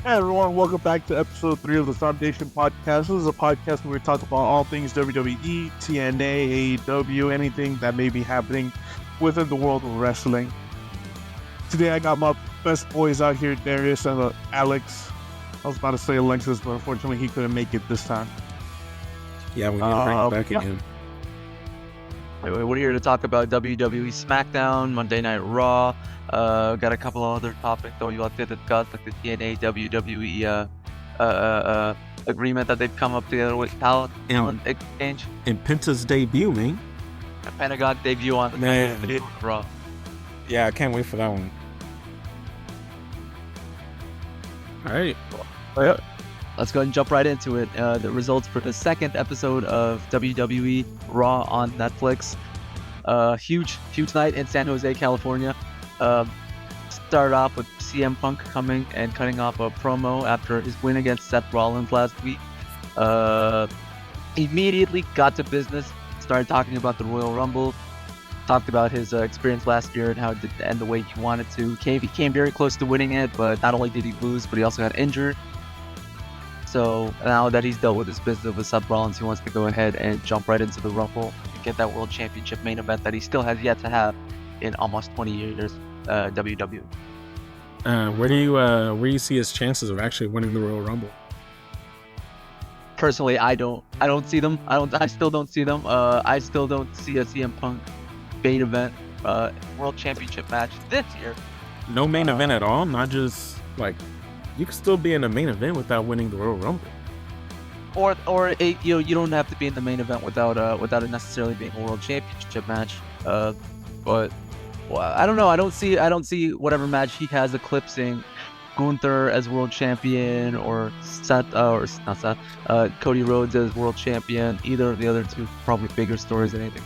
Hey everyone, welcome back to episode 3 of the Foundation Podcast. This is a podcast where we talk about all things WWE, TNA, AEW, anything that may be happening within the world of wrestling. Today I got my best boys out here, Darius and Alex. I was about to say Alexis, but unfortunately he couldn't make it this time. Yeah, we need to bring it back again. We're here to talk about WWE SmackDown, Monday Night Raw. Got a couple of other topics that we like to discuss, like the TNA WWE agreement that they've come up together with Talent Exchange. And Penta's debuting. Pentagon debut on the Raw. Yeah, I can't wait for that one. All right. Let's go ahead and jump right into it. The results for the second episode of WWE Raw on Netflix. Huge night in San Jose, California. Started off with CM Punk coming and cutting off a promo after his win against Seth Rollins last week. Immediately got to business. Started talking about the Royal Rumble. Talked about his experience last year and how it didn't end the way he wanted to. He came very close to winning it, but not only did he lose, but he also got injured. So now that he's dealt with his business with Seth Rollins, he wants to go ahead and jump right into the Rumble and get that World Championship main event that he still has yet to have in almost 20 years, WWE. Where do you see his chances of actually winning the Royal Rumble? Personally, I don't see them. I still don't see them. I still don't see a CM Punk main event World Championship match this year. No main event at all. Not just like you can still be in a main event without winning the Royal Rumble. You don't have to be in the main event without it necessarily being a World Championship match. But I don't know. I don't see whatever match he has eclipsing Gunther as world champion or Cody Rhodes as world champion. Either of the other two probably bigger stories than anything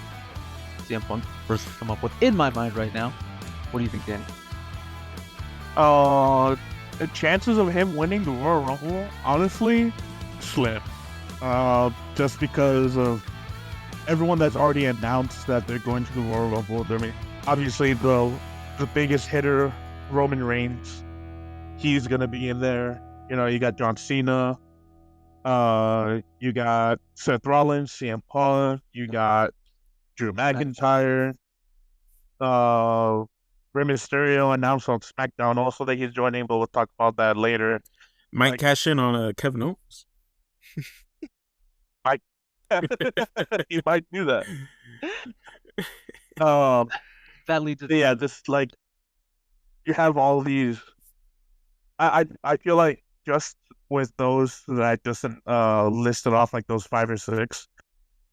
CM Punk first come up with in my mind right now. What do you think, Danny? The chances of him winning the Royal Rumble, honestly, slim. Just because of everyone that's already announced that they're going to the Royal Rumble. I mean, obviously the biggest hitter, Roman Reigns, he's gonna be in there. You know, you got John Cena, you got Seth Rollins, CM Punk, you got Drew McIntyre, Rey Mysterio announced on SmackDown also that he's joining, but we'll talk about that later. Might cash in on Kevin Owens. He might do that. That leads to just like you have all these. I feel like just with those that I just listed off, like those 5 or 6,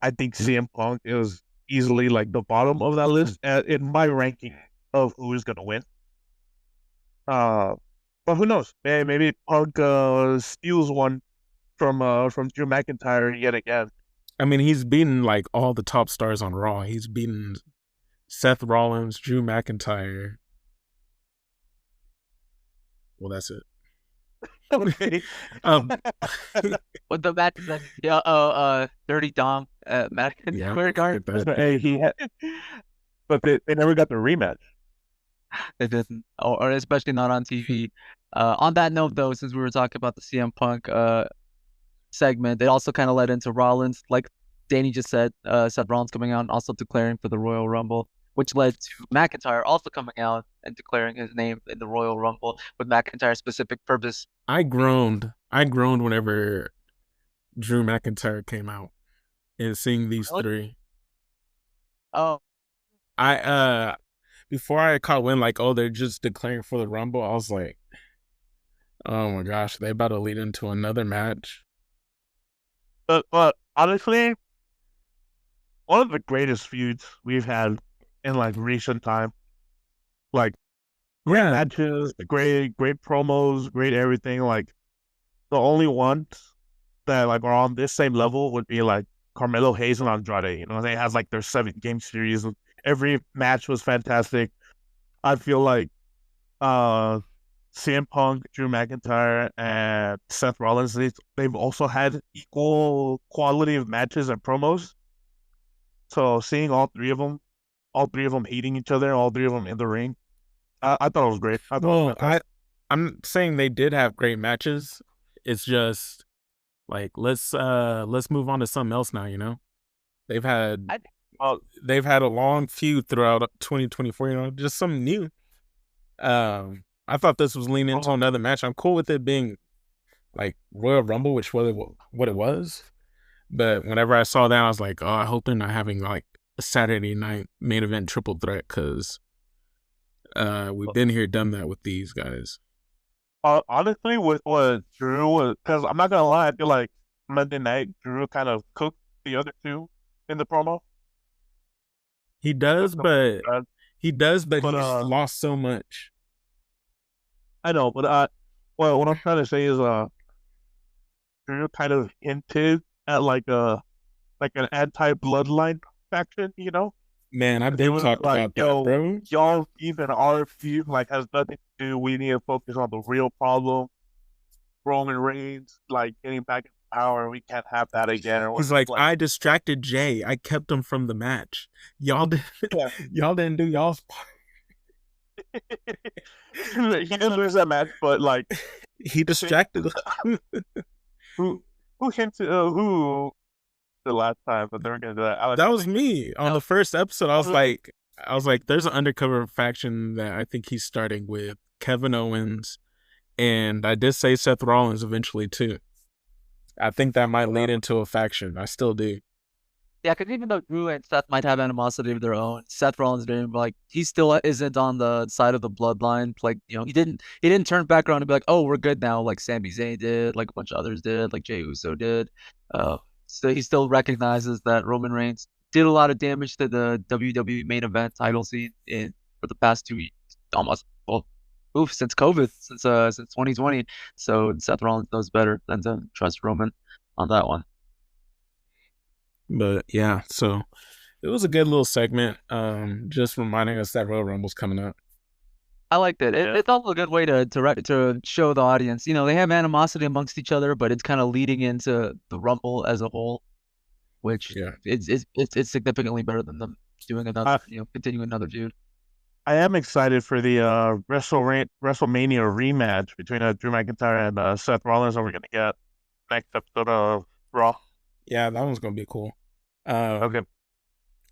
I think CM Punk is easily like the bottom of that list in my ranking of who is gonna win. But who knows? Maybe Punk steals one from Drew McIntyre yet again. I mean, he's beaten like all the top stars on Raw. He's beaten Seth Rollins, Drew McIntyre. Well, that's it. Okay. What the match is that? Dirty Dom, Madison Square Garden. Hey, but they never got the rematch. They didn't, or especially not on TV. On that note, though, since we were talking about the CM Punk segment, it also kind of led into Rollins, like Danny just said. Seth Rollins coming out and also declaring for the Royal Rumble, which led to McIntyre also coming out and declaring his name in the Royal Rumble with McIntyre's specific purpose. I groaned whenever Drew McIntyre came out and seeing these 3. Oh, I before I caught wind, like, oh, they're just declaring for the Rumble, I was like, oh my gosh, they about to lead into another match. But honestly, one of the greatest feuds we've had in like recent time. Like great matches, great promos, great everything. Like the only ones that like are on this same level would be like Carmelo Hayes and Andrade. You know, they have like their 7-game series. Every match was fantastic. I feel like CM Punk, Drew McIntyre, and Seth Rollins, they've also had equal quality of matches and promos. So seeing all three of them hating each other, all 3 of them in the ring, I thought it was great. I'm saying they did have great matches. It's just like let's move on to something else now. You know, they've had I- they've had a long feud throughout 2024. You know, just something new. I thought this was leaning into another match. I'm cool with it being like Royal Rumble, which was what it was. But whenever I saw that, I was like, oh, I hope they're not having like a Saturday night main event triple threat because we've been here, done that with these guys. Honestly, with what Drew was, because I'm not gonna lie, I feel like Monday night Drew kind of cooked the other two in the promo. He does, but But he's lost so much. I know, but well, what I'm trying to say is Drew kind of hinted at like an anti-bloodline faction, you know? Man, I've It been was talking like, about that, yo, bro. y'all even our feud like has nothing to do. We need to focus on the real problem. Roman Reigns like getting back in power. We can't have that again. Or He's like, I distracted Jay. I kept him from the match. Y'all did, yeah. y'all didn't do y'all's part. He didn't lose that match, but like He distracted. who hinted who the last time that they were gonna do that? That was me on the first episode. I was like, there's an undercover faction that I think he's starting with Kevin Owens, and I did say Seth Rollins eventually too. I think that might lead into a faction. I still do. Yeah, because even though Drew and Seth might have animosity of their own, Seth Rollins didn't like he still isn't on the side of the bloodline. Like, you know, he didn't turn back around and be like, oh, we're good now, like Sami Zayn did, like a bunch of others did, like Jey Uso did. So he still recognizes that Roman Reigns did a lot of damage to the WWE main event title scene for the past 2 years, almost since COVID, since 2020. So Seth Rollins knows better than to trust Roman on that one. But yeah, so it was a good little segment. Just reminding us that Royal Rumble's coming up. I liked it. It's also a good way to show the audience. You know, they have animosity amongst each other, but it's kind of leading into the Rumble as a whole, which it's significantly better than them doing another, continuing another feud. I am excited for the WrestleMania rematch between Drew McIntyre and Seth Rollins that we're gonna get next episode of Raw. Yeah, that one's gonna be cool. Okay.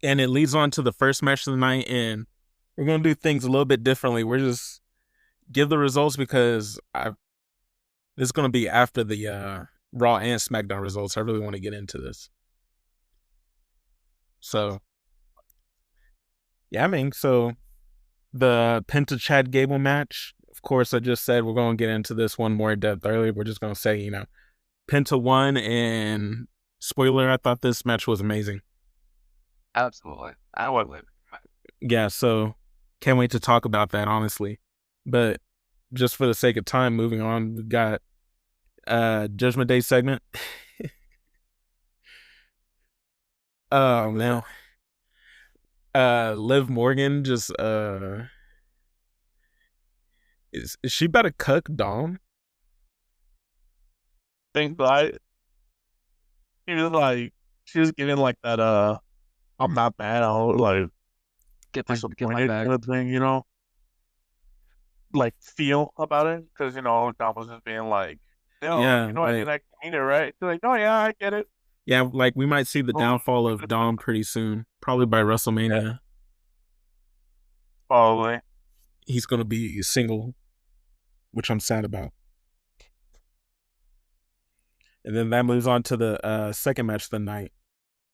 And it leads on to the first match of the night, and we're gonna do things a little bit differently. We're just give the results because this is gonna be after the Raw and SmackDown results. I really want to get into this. So yeah, I mean, so the Penta Chad Gable match. Of course, I just said we're gonna get into this one more in depth earlier. We're just gonna say, you know, Penta won, and spoiler, I thought this match was amazing. Absolutely. I would live. Yeah, so can't wait to talk about that, honestly. But just for the sake of time, moving on, we got Judgment Day segment. Oh man. Liv Morgan just is she about to cuck Dom? Things like she was getting like that I'm not mad, I'll like Get my disappointed back. kind of thing, you know? Like feel about it. Because Dom was just being like, Yeah, you know, I mean it, right? She's like, oh yeah, I get it. Yeah, like we might see the downfall of Dom pretty soon, probably by WrestleMania. Yeah. Probably. He's gonna be single, which I'm sad about. And then that moves on to the second match of the night,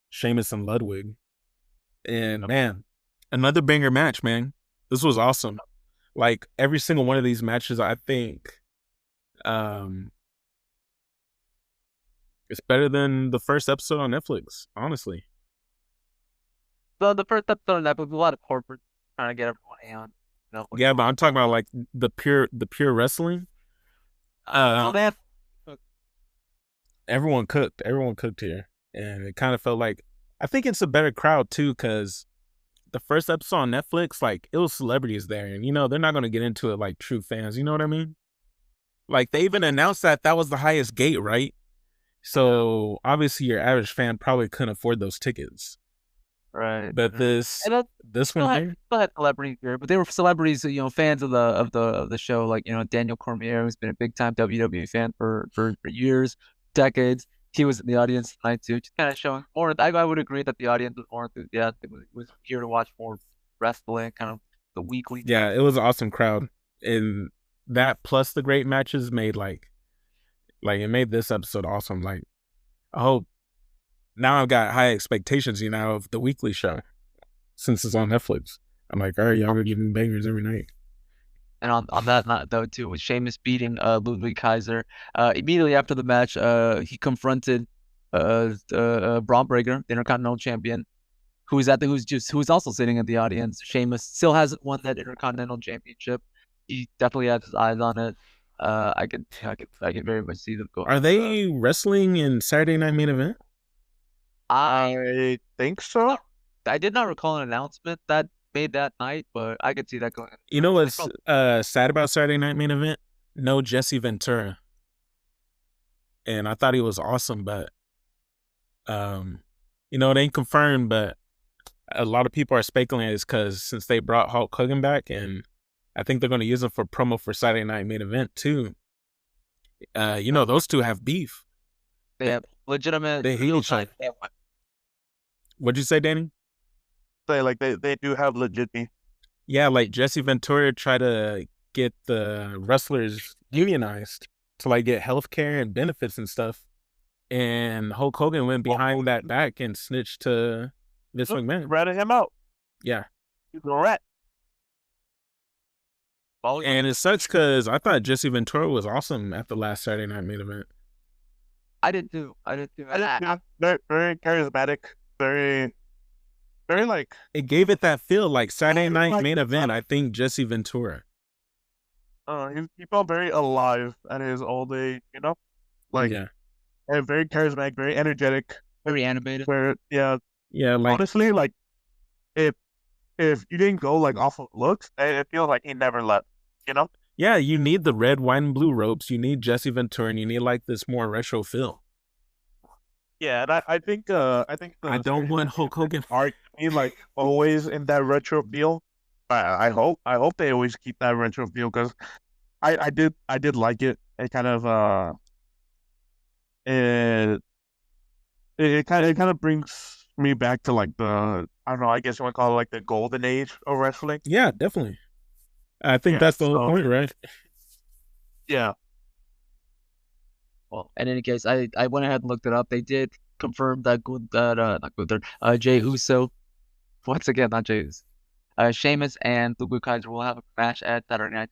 Sheamus and Ludwig. And man, another banger match, man. This was awesome. Like every single one of these matches, I think, it's better than the first episode on Netflix, honestly. So the first episode of that was a lot of corporate trying to get everyone on. Yeah, but I'm talking about like the pure wrestling. Everyone cooked here, and it kind of felt like I think it's a better crowd too, because the first episode on Netflix, like it was celebrities there, and they're not gonna get into it like true fans. You know what I mean? Like they even announced that was the highest gate, right? So obviously your average fan probably couldn't afford those tickets. Right. But this And this one here, still had celebrities here, but they were celebrities, fans of the show, like Daniel Cormier, who's been a big time WWE fan for years, decades. He was in the audience tonight too, just kind of showing more. I would agree that the audience was more enthusiastic, was here to watch more wrestling, kind of the weekly. yeah, it was an awesome crowd, and that plus the great matches made it made this episode awesome. Like, I hope now I've got high expectations, of the weekly show since it's on Netflix. I'm like, all right, y'all gonna give me bangers every night. And on that note, though, too, with Sheamus beating Ludwig Kaiser, immediately after the match, he confronted Braun Breaker, the Intercontinental Champion, who's also sitting in the audience. Sheamus still hasn't won that Intercontinental Championship. He definitely has his eyes on it. I could very much see them go. Are they wrestling in Saturday Night Main Event? I think so. I did not recall an announcement that made that night, but I could see that going. You know what's sad about Saturday Night Main Event? No Jesse Ventura. And I thought he was awesome, but it ain't confirmed, but a lot of people are speculating it's because since they brought Hulk Hogan back, and I think they're going to use him for promo for Saturday Night Main Event too. Those two have beef. They have legitimate. They hate each other. What'd you say, Danny? Say like they do have legit beef. Yeah, like Jesse Ventura tried to get the wrestlers unionized to get healthcare and benefits and stuff, and Hulk Hogan went behind that back and snitched to Vince McMahon. Ratted him out. Yeah, he's a rat. And it sucks because I thought Jesse Ventura was awesome at the last Saturday Night Main Event. I did too. Very, very charismatic. Very like. It gave it that feel like Saturday Night Main Event. I think Jesse Ventura. He felt very alive at his old age. And very charismatic, very energetic, very animated. Yeah. Like, honestly, like if you didn't go off of looks, it feels like he never left. Yeah, you need the red, white, and blue ropes. You need Jesse Ventura, and you need this more retro feel. Yeah, and I think I don't want Hulk Hogan art always in that retro feel. I hope they always keep that retro feel because I did like it. It kind of it kind of brings me back to the, I don't know, I guess you want to call it the golden age of wrestling. Yeah, definitely. I think that's the whole point, right? Yeah. Well, in any case, I went ahead and looked it up. They did confirm that Jey Uso, once again, not Jey Uso, Sheamus and Ludwig Kaiser will have a match at Saturday Night.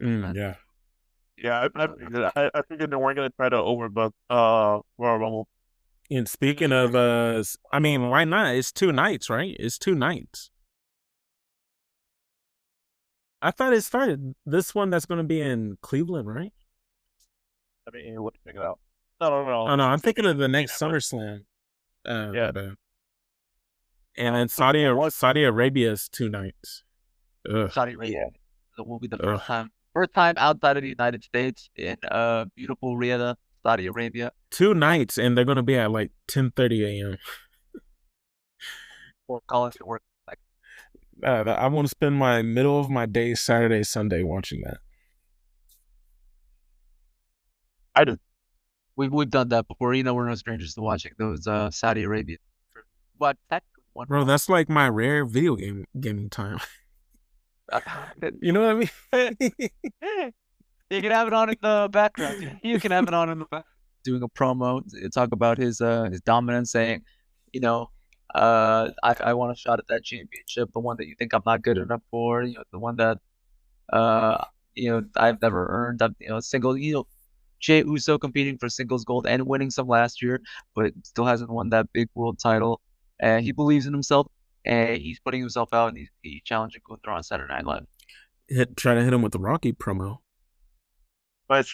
Yeah, I figured they weren't going to try to overbook Royal Rumble. And speaking of, why not? It's 2 nights, right? It's 2 nights. I thought it started this one that's going to be in Cleveland, right? What to check it out. No. Oh, no, I'm thinking of the next SummerSlam. And Saudi Arabia is 2 nights. Ugh. Saudi Arabia. It will be the first time outside of the United States in beautiful Riyadh, Saudi Arabia. 2 nights, and they're going to be at 10:30 a.m. Or calling to work. I want to spend my middle of my day, Saturday, Sunday, watching that. I do. We've done that before. We're no strangers to watching those Saudi Arabia. But bro, that's my rare video gaming time. You know what I mean? You can have it on in the background. You can have it on in the back. Doing a promo, talk about his dominance, saying, I want a shot at that championship, the one that you think I'm not good enough for, the one that I've never earned. Single, Jey Uso competing for singles gold and winning some last year, but still hasn't won that big world title. And he believes in himself, and he's putting himself out, and he's challenging Gunther on Saturday Night Live. Try to hit him with the Rocky promo. But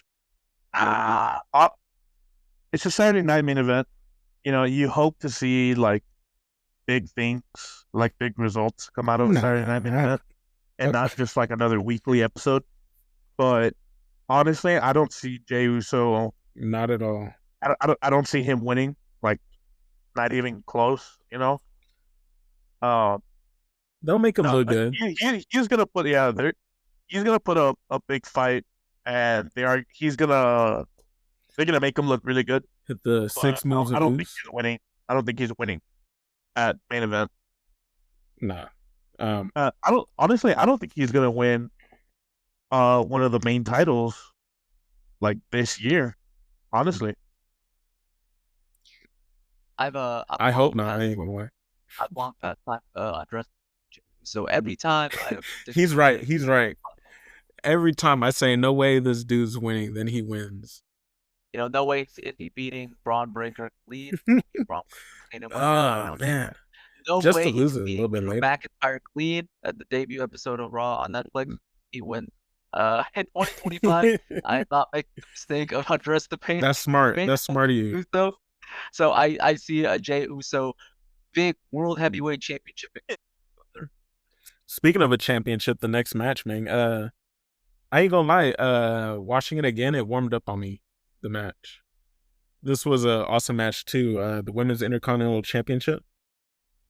it's a Saturday Night Main Event. You hope to see big things, big results come out of Saturday Night Main Event, and not just another weekly episode. But honestly, I don't see Jey Uso. Not at all. I don't see him winning. Not even close. They'll make him look good. He's gonna put he's gonna put a big fight, and they're gonna make him look really good. Hit the But 6 moves I of don't think Goose. he's winning. I don't think he's winning at main event. Nah. I don't think he's gonna win one of the main titles like this year. Honestly, I hope not. I ain't gonna lie. I've long past time addressed. So every time He's right. He's right. Every time I say no way this dude's winning, then he wins. No way is he beating Braun Breaker clean. Oh man. No Just way to lose he's it a beating little bit Drew later. McIntyre clean at the debut episode of Raw on Netflix. He wins. In 2025, I did not make the mistake of underestimating. That's smart. That's smart of you. Uso. So I see Jey Uso, big World Heavyweight Championship. Speaking of a championship, the next match, man. I ain't gonna lie. Watching it again, it warmed up on me. The match. This was an awesome match too. The Women's Intercontinental Championship.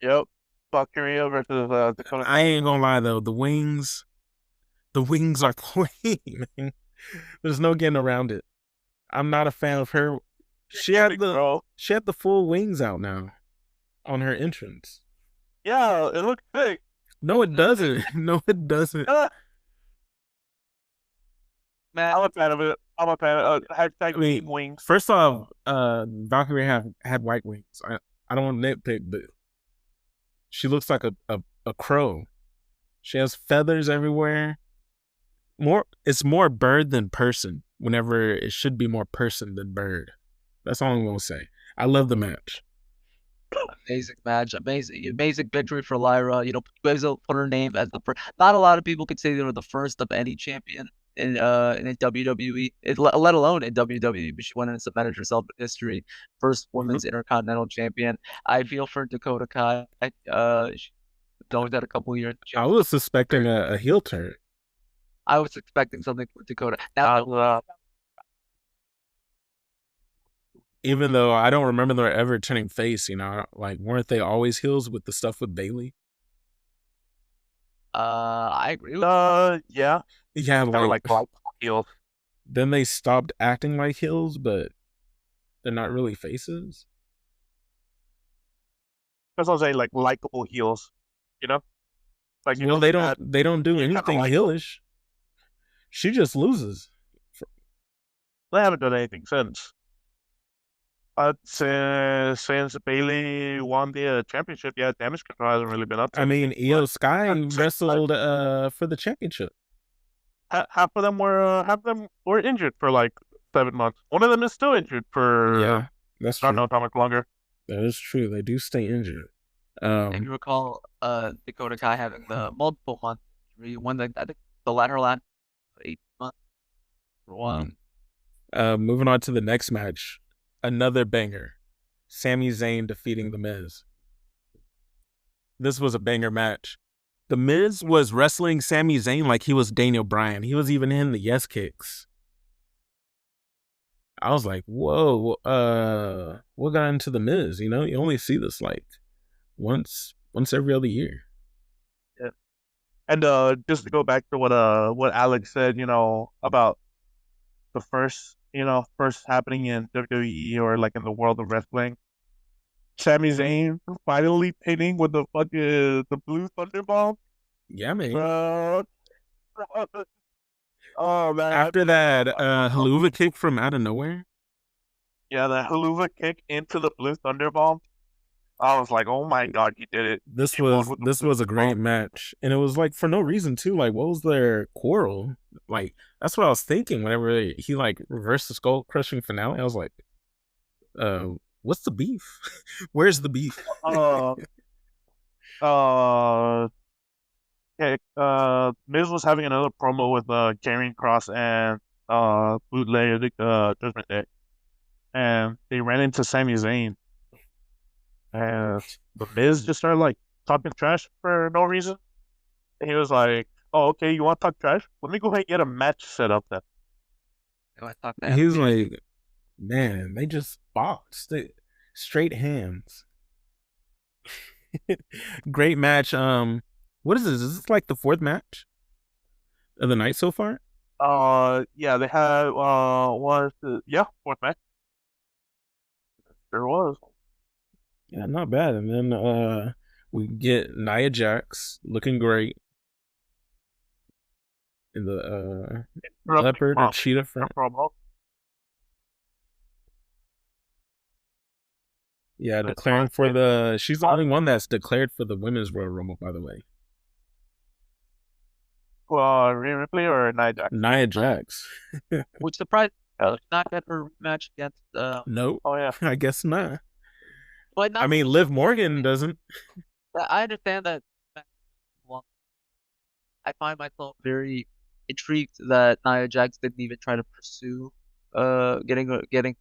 yep. Valkyria versus Dakota. I ain't gonna lie though. The wings are clean, man. There's no getting around it. I'm not a fan of her. She had the full wings out now on her entrance. Yeah, it looks big. No, it doesn't. No, it doesn't. Man, I'm a fan of it. I'm a fan of hashtag team wings. First off, Valkyrie had white wings. I don't nitpick, but she looks like a crow. She has feathers everywhere. It's more bird than person. Whenever it should be more person than bird. That's all I'm gonna say. I love the match. amazing match, amazing victory for Lyra. Put her name as the first. Not a lot of people could say they were the first of any champion in WWE, let alone in WWE. But she went and cemented herself in history. First women's Intercontinental Champion. I feel for Dakota Kai. She done that a couple years. I was suspecting a heel turn. I was expecting something from Dakota. Now, even though I don't remember them ever turning face, like weren't they always heels with the stuff with Bailey? I agree with yeah. Yeah, like heels. Then they stopped acting like heels, but they're not really faces. That's what I'm saying, like likable heels. Like they don't do anything heelish. She just loses. They haven't done anything since. Since Bailey won the championship, Damage Control hasn't really been up to. I mean, Io Sky wrestled for the championship. Half of them were injured for like 7 months. One of them is still injured for that's true. not how much longer. That is true. They do stay injured. If you recall, Dakota Kai having the multiple month injury, I think the latter 8 months for one. Moving on to the next match. Another banger. Sami Zayn defeating The Miz. This was a banger match. The Miz was wrestling Sami Zayn like he was Daniel Bryan. He was even hitting the yes kicks. I was like, whoa, what got into The Miz? You only see this like once every other year. Yeah. And just to go back to what Alex said, about the first happening in WWE or like in the world of wrestling. Sami Zayn finally pinning with the blue thunder bomb. Yeah, man. Oh man! After that haluva kick from out of nowhere. Yeah, the haluva kick into the blue thunder bomb. I was like, oh my god, he did it. This was a great match, and it was like for no reason too. Like, what was their quarrel? Like, that's what I was thinking whenever he like reversed the skull crushing finale. I was like, what's the beef? Where's the beef? Miz was having another promo with Karrion Kross and Bootleg Judgment Day, and they ran into Sami Zayn. And the Miz just started like talking trash for no reason. And he was like, "Oh, okay, you want to talk trash? Let me go ahead and get a match set up then." He was like, "Man, they just boxed straight hands." Great match. What is this? Is this like the fourth match of the night so far? Yeah, they had fourth match. There was. Yeah, not bad. And then we get Nia Jax looking great in the leopard or cheetah front. Yeah, declaring for the. She's the only one that's declared for the women's Royal Rumble, by the way. Rhea Ripley or Nia Jax? Nia Jax. Which surprised not get her match against. Nope. Oh yeah. I guess not. But not, I mean, Liv Morgan doesn't. I understand that. Well, I find myself very intrigued that Nia Jax didn't even try to pursue earning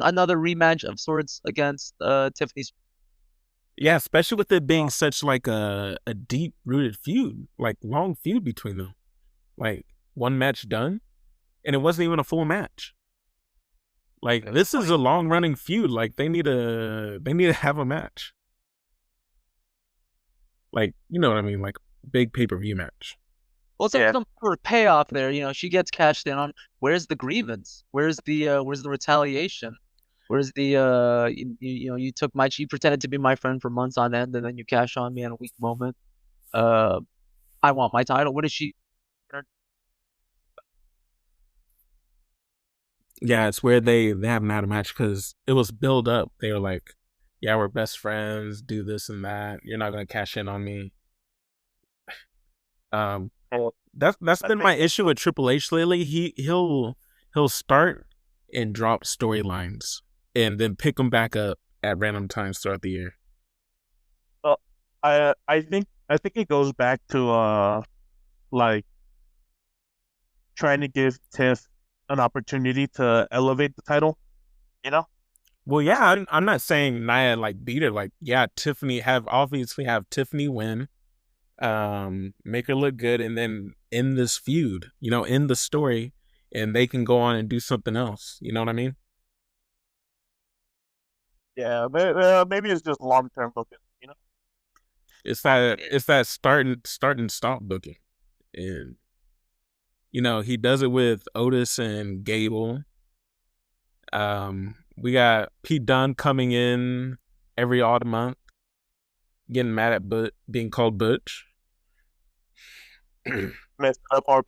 another rematch of sorts against Tiffany. Yeah, especially with it being such like a deep rooted feud, like long feud between them. Like one match done, and it wasn't even a full match. Like this is a long running feud. Like they need to have a match. Like, you know what I mean? Like big pay-per-view match. Well, some sort of payoff there. You know, she gets cashed in on. Where's the grievance? Where's the retaliation? Where's the you took you pretended to be my friend for months on end, and then you cash on me in a weak moment. I want my title. What is she? Yeah, it's where they haven't had a match because it was built up. They were like, yeah, we're best friends, do this and that. You're not gonna cash in on me. That's been my issue with Triple H lately. He'll start and drop storylines and then pick them back up at random times throughout the year. Well, I think it goes back to like trying to give Tiff an opportunity to elevate the title, you know? Well, yeah, I'm not saying Nia like beat her. Like, yeah, obviously have Tiffany win, make her look good, and then end this feud, end the story, and they can go on and do something else. You know what I mean? Yeah, maybe it's just long term booking, you know? It's that start and stop booking, and he does it with Otis and Gable. We got Pete Dunne coming in every odd month, getting mad at being called Butch. Messed up our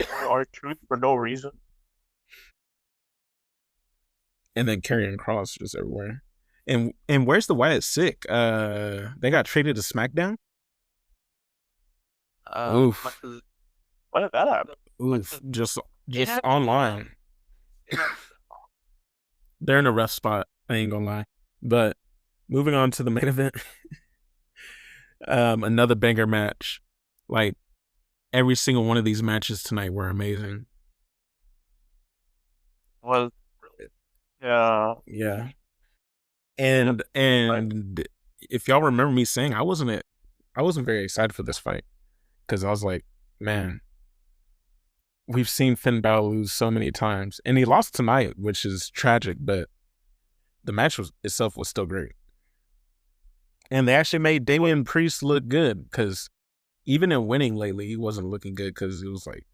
truth for no reason. And then carrying Cross just everywhere. And where's the Wyatt Sick? They got traded to SmackDown? Oof. When did that happen? Oof. Just online. They're in a rough spot, I ain't gonna lie. But moving on to the main event. Another banger match. Like every single one of these matches tonight were amazing. Was yeah. Yeah. And if y'all remember me saying I wasn't very excited for this fight. Because I was like, man, we've seen Finn Balor lose so many times. And he lost tonight, which is tragic, but the match itself was still great. And they actually made Damian Priest look good, because even in winning lately, he wasn't looking good, because it was like,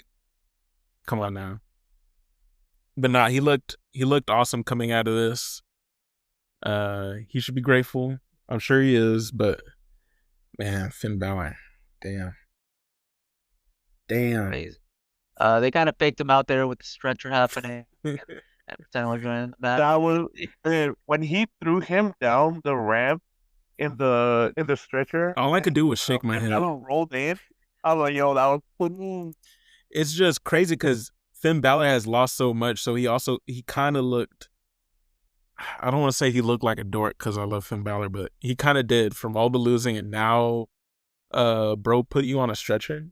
come on now. But nah, he looked awesome coming out of this. He should be grateful. I'm sure he is, but man, Finn Balor, damn. Amazing. They kind of faked him out there with the stretcher happening. And pretending like doing that. That was when he threw him down the ramp in the stretcher. All I could do was shake my head. I rolled in. I was like, yo, that was. It's just crazy because Finn Balor has lost so much, so he kind of looked. I don't want to say he looked like a dork because I love Finn Balor, but he kind of did from all the losing, and now, bro, put you on a stretcher,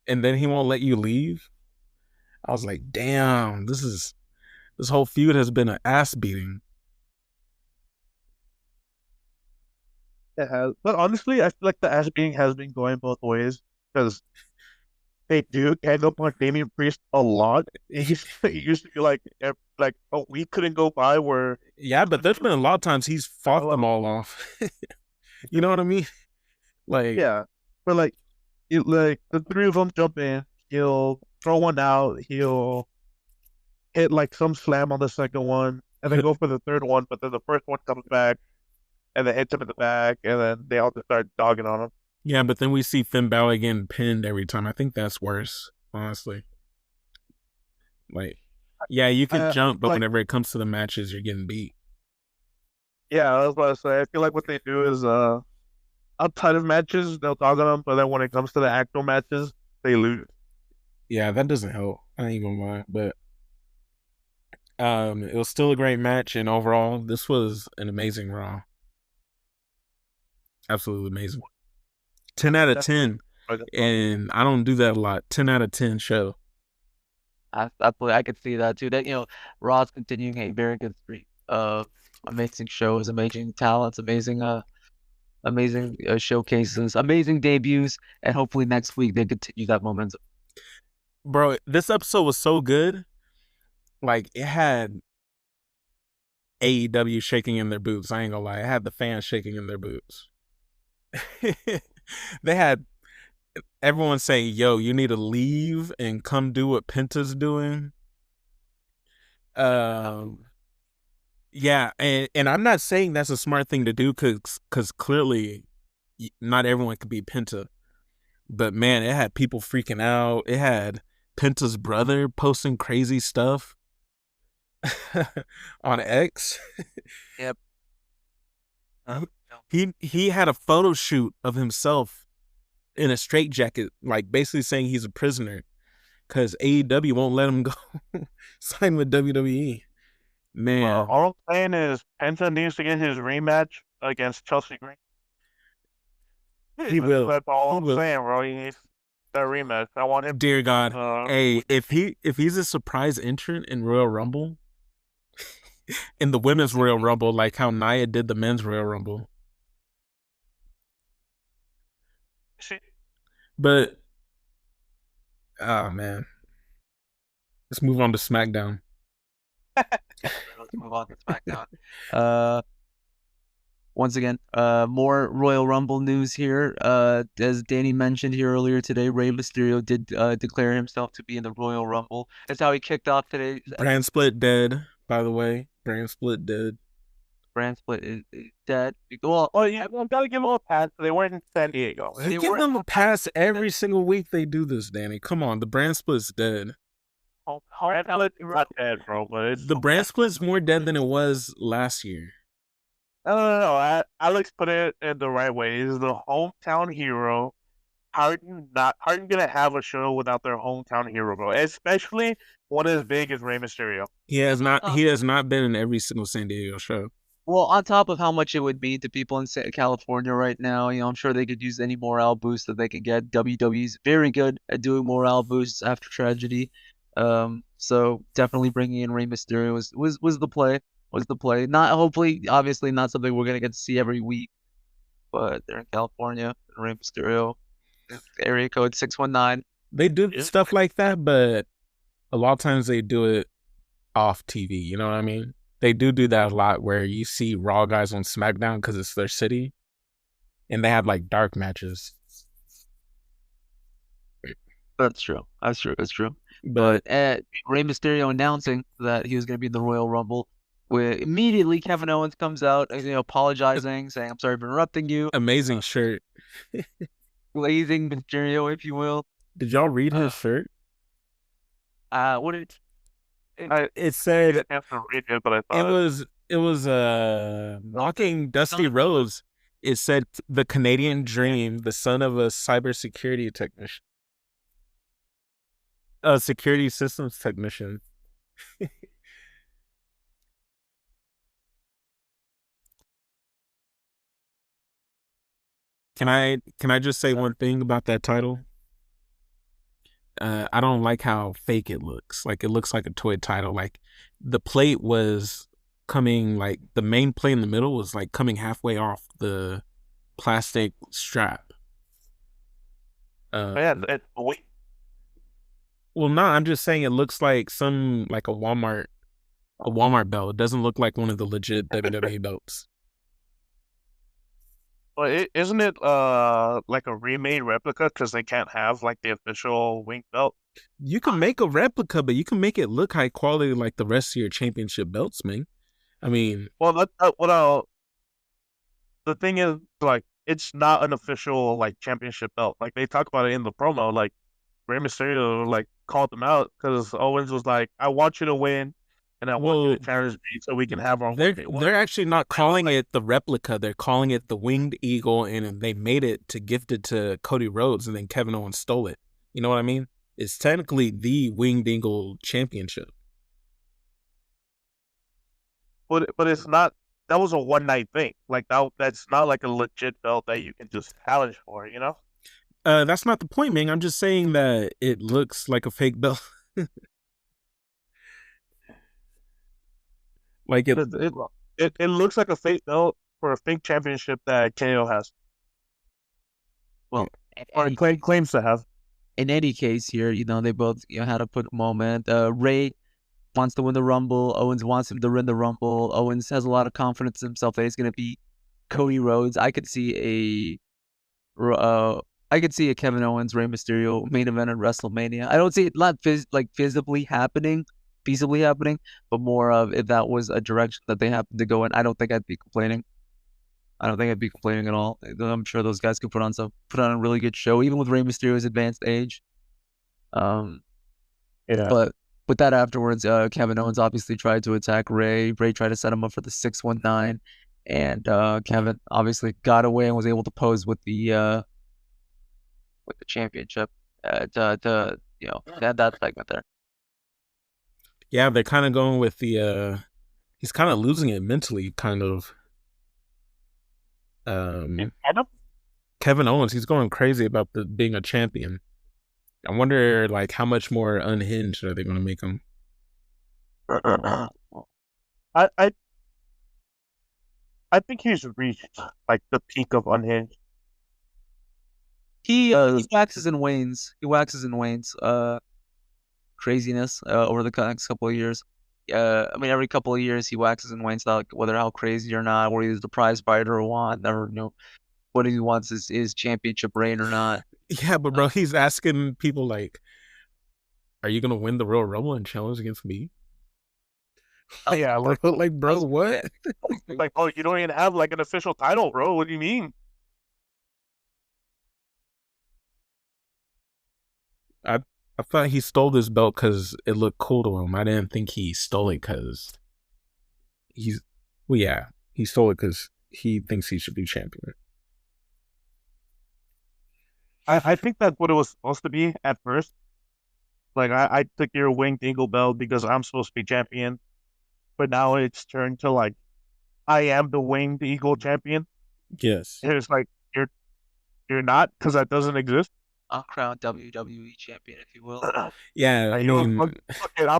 and then he won't let you leave. I was like, damn, this whole feud has been an ass beating. It has, but honestly, I feel like the ass beating has been going both ways, because they do gang up on Damian Priest a lot. He used to be like a week couldn't go by where. Yeah, but there's been a lot of times he's fought them all off. You know what I mean? Like, Yeah, but like, the three of them jump in. He'll throw one out. He'll hit like some slam on the second one, and then go for the third one. But then the first one comes back, and then hits him in the back, and then they all just start dogging on him. yeah, but then we see Finn Balor getting pinned every time. I think that's worse, honestly. Like, yeah, you can jump, but Like, whenever it comes to the matches, you're getting beat. yeah, I was about to say. I feel like what they do is outside of matches, they'll dog on them, but then when it comes to the actual matches, they lose. Yeah, that doesn't help. I ain't gonna lie, but it was still a great match, and overall, this was an amazing Raw. Absolutely amazing. 10 out of 10, and I don't do that a lot. 10 out of 10 show. I could see that too. That Raw's continuing a very good streak of amazing shows, amazing talents, amazing showcases, amazing debuts, and hopefully next week they continue that momentum. Bro, this episode was so good. Like, it had AEW shaking in their boots. I ain't gonna lie. It had the fans shaking in their boots. They had everyone saying, yo, you need to leave and come do what Penta's doing. Yeah, and I'm not saying that's a smart thing to do because clearly not everyone could be Penta. But man, it had people freaking out. It had Penta's brother posting crazy stuff on X. Yep. He had a photo shoot of himself in a straitjacket, like basically saying he's a prisoner because AEW won't let him go sign with WWE. Man, All I'm saying is Penta needs to get his rematch against Chelsea Green. he will. That's all He I'm will. saying, bro. He needs that rematch. I want him. Dear God, hey, if he's a surprise entrant in Royal Rumble, in the women's Royal Rumble, like how Nia did the men's Royal Rumble, but oh man, let's move on to SmackDown. Let's move on to SmackDown. Once again, more Royal Rumble news here. As Danny mentioned here earlier today, Rey Mysterio did declare himself to be in the Royal Rumble. That's how he kicked off today. Brand split dead, by the way. Brand split dead. Brand split is dead. Well, yeah, I've got to give them a pass. They weren't in San Diego. Give them a pass every single week they do this, Danny. Come on, the brand split's dead. Not dead, bro, but it's The brand split's more dead than it was last year. No. Alex put it in the right way. He's the hometown hero. How are you gonna have a show without their hometown hero, bro? Especially one as big as Rey Mysterio. He has not been in every single San Diego show. Well, on top of how much it would mean to people in California right now, I'm sure they could use any morale boost that they could get. WWE's very good at doing morale boosts after tragedy. So definitely bringing in Rey Mysterio was the play. Was the play. Not hopefully, obviously not something we're gonna get to see every week, but they're in California. Rey Mysterio, area code 619. They do stuff like that, but a lot of times they do it off TV. You know what I mean? They do that a lot where you see Raw guys on SmackDown because it's their city, and they have like dark matches. That's true. But Rey Mysterio announcing that he was going to be in the Royal Rumble, where immediately Kevin Owens comes out, apologizing, saying, "I'm sorry for interrupting you." Amazing shirt. Blazing Mysterio, if you will. Did y'all read his shirt? What did it said? I have to read it, but I thought it was mocking Dusty Rhodes. It said the Canadian Dream, the son of a cybersecurity technician, a security systems technician. Can I just say one thing about that title? I don't like how fake it looks. Like, it looks like a toy title. Like, the plate was coming, like, the main plate in the middle was like coming halfway off the plastic strap. Well, no, I'm just saying it looks like a Walmart belt. It doesn't look like one of the legit WWE belts. But isn't it like a remade replica because they can't have like the official wing belt? You can make a replica, but you can make it look high quality like the rest of your championship belts, man. I mean, Well, the thing is, like, it's not an official like championship belt. Like they talk about it in the promo. Like Rey Mysterio like called them out because Owens was like, "I want you to win, and I want you to challenge me so we can have our they're actually not calling it the replica. They're calling it the Winged Eagle, and they made it to gift it to Cody Rhodes, and then Kevin Owens stole it. You know what I mean? It's technically the Winged Eagle Championship. But it's not. That was a one night thing. Like that's not like a legit belt that you can just challenge for. You know? That's not the point, man. I'm just saying that it looks like a fake belt. Like It looks like a fake belt for a fake championship that KO has, Well, or claims to have. in any case here, they both had a quick moment. Ray wants to win the Rumble. Owens wants him to win the Rumble. Owens has a lot of confidence in himself that he's going to beat Cody Rhodes. I could see a Kevin Owens Rey Mysterio main event at WrestleMania. I don't see it not feasibly happening, but more of if that was a direction that they happen to go in. I don't think I'd be complaining. I don't think I'd be complaining at all. I'm sure those guys could put on a really good show, even with Rey Mysterio's advanced age. Yeah. But with that afterwards, Kevin Owens obviously tried to attack Ray. Ray tried to set him up for the 619, and Kevin obviously got away and was able to pose with the championship to that segment there. Yeah, they're kind of going with the he's kind of losing it mentally, kind of. Kevin Owens, he's going crazy about being a champion. I wonder, like, how much more unhinged are they going to make him? I think he's reached like the peak of unhinged. He waxes and wanes. Craziness over the next couple of years. I mean, every couple of years he waxes and wanes, like whether how crazy or not, whether he's the prize fighter or what. Never know what he wants is championship reign or not. Yeah, but bro, he's asking people like, "Are you gonna win the Royal Rumble and challenge against me?" Yeah, like bro, what? Like, oh, you don't even have like an official title, bro. What do you mean? I thought he stole this belt because it looked cool to him. I didn't think he stole it because he stole it because he thinks he should be champion. I think that's what it was supposed to be at first. Like, I took your Winged Eagle belt because I'm supposed to be champion, but now it's turned to like, I am the Winged Eagle champion. Yes. And it's like, you're not, because that doesn't exist. Uncrowned WWE champion, if you will. Yeah, I mean, I'm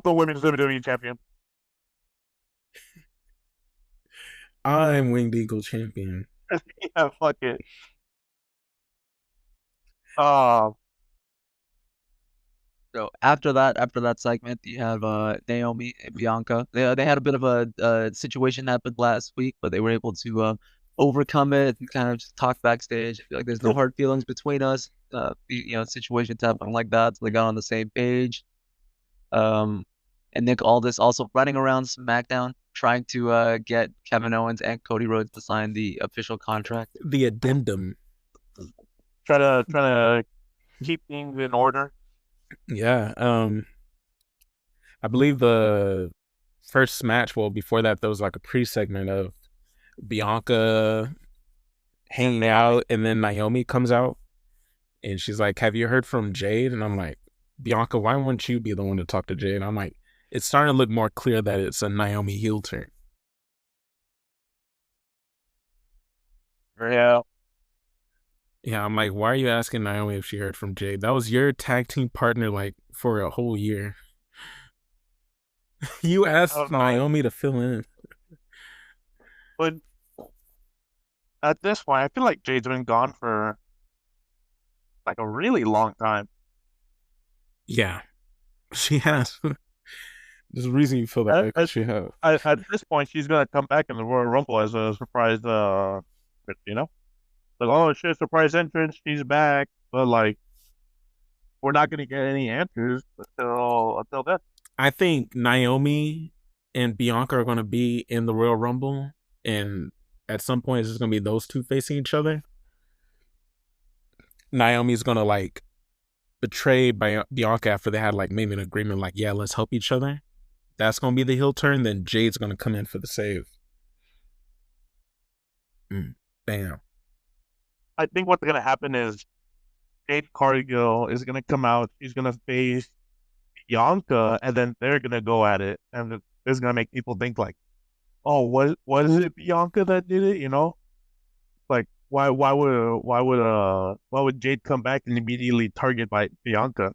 the women's WWE champion. I'm Winged Eagle champion. Yeah, fuck it. So after that segment, you have Naomi and Bianca. They had a bit of a situation happen last week, but they were able to overcome it and kind of just talk backstage. I feel like there's no hard feelings between us. Situations happen like that, so they got on the same page. And Nick Aldis also running around SmackDown trying to get Kevin Owens and Cody Rhodes to sign the official contract. The addendum. Try to keep things in order. Yeah. I believe the first match, well, before that, there was like a pre-segment of Bianca hanging out, and then Naomi comes out, and she's like, "Have you heard from Jade?" And I'm like, "Bianca, why wouldn't you be the one to talk to Jade?" And I'm like, it's starting to look more clear that it's a Naomi heel turn. Yeah. Yeah, I'm like, why are you asking Naomi if she heard from Jade? That was your tag team partner, like, for a whole year. You asked Naomi to fill in. But at this point, I feel like Jade's been gone for like a really long time. Yeah, she has. There's a reason you feel that way, 'cause she has. At this point, she's gonna come back in the Royal Rumble as a surprise, you know? like, oh shit, surprise entrance, she's back. But like, we're not gonna get any answers until then. I think Naomi and Bianca are going to be in the Royal Rumble, and at some point it's just going to be those two facing each other. Naomi's going to like betray Bianca after they had like maybe an agreement, like, yeah, let's help each other. That's going to be the heel turn. Then Jade's going to come in for the save. Bam. I think what's gonna happen is Jade Cargill is gonna come out. She's gonna face Bianca, and then they're gonna go at it, and it's gonna make people think like, "Oh, what is it Bianca that did it?" You know, like why would Jade come back and immediately target by Bianca?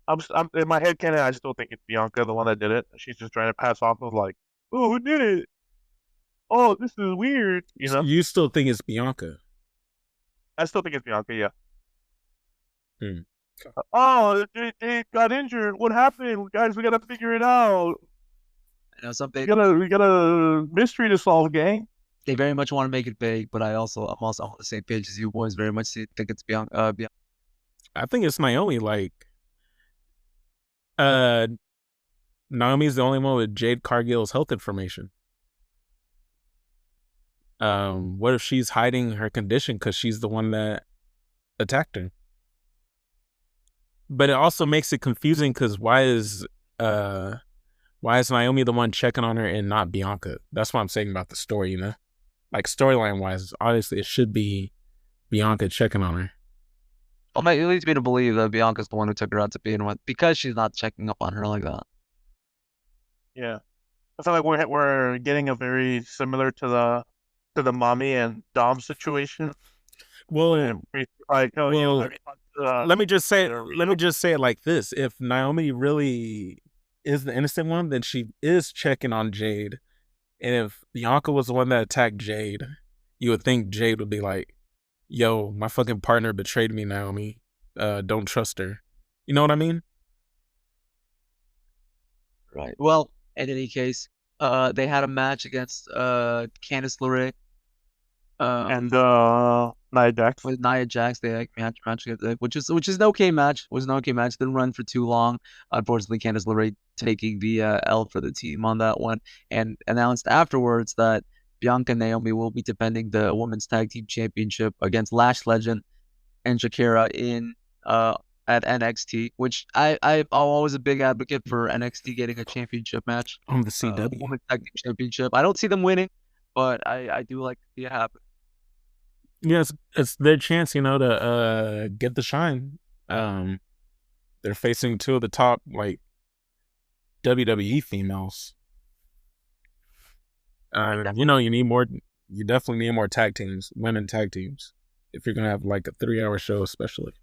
I'm in my head canon. I still think it's Bianca, the one that did it. She's just trying to pass off of like, "Oh, who did it? Oh, this is weird." You know, You still think it's Bianca? I still think it's Bianca. Yeah. Hmm. Oh, they got injured. What happened, guys? We gotta figure it out. I know We got a mystery to solve, gang. they very much want to make it big, but I'm also on the same page as you boys. Very much think it's Bianca. I think it's Naomi. Like, Naomi's the only one with Jade Cargill's health information. What if she's hiding her condition because she's the one that attacked her? But it also makes it confusing because why is Naomi the one checking on her and not Bianca? That's what I'm saying about the story, you know? Like, storyline wise, obviously it should be Bianca checking on her. Well, it leads me to believe that Bianca's the one who took her out to begin with because she's not checking up on her like that. Yeah, I feel like we're getting a very similar to the mommy and Dom situation. Well, And like, oh, you know, let me just say it like this: if Naomi really is the innocent one, then she is checking on Jade. And if Bianca was the one that attacked Jade, you would think Jade would be like, "Yo, my fucking partner betrayed me, Naomi. Don't trust her." You know what I mean? Right. Well, in any case, they had a match against Candice LeRae. And Nia Jax. With Nia Jax, they had a match, which is an okay match. Was an okay match. Didn't run for too long. Unfortunately, Candice LeRae taking the L for the team on that one, and announced afterwards that Bianca and Naomi will be defending the Women's Tag Team Championship against Lash Legend and Shakira at NXT, which I'm always a big advocate for NXT getting a championship match. On the CW. Women's Tag Team Championship. I don't see them winning, but I do like to see it happen. Yeah, it's their chance, you know, to get the shine. They're facing two of the top like WWE females. You know, you definitely need more tag teams, women tag teams, if you're gonna have like a 3-hour show, especially.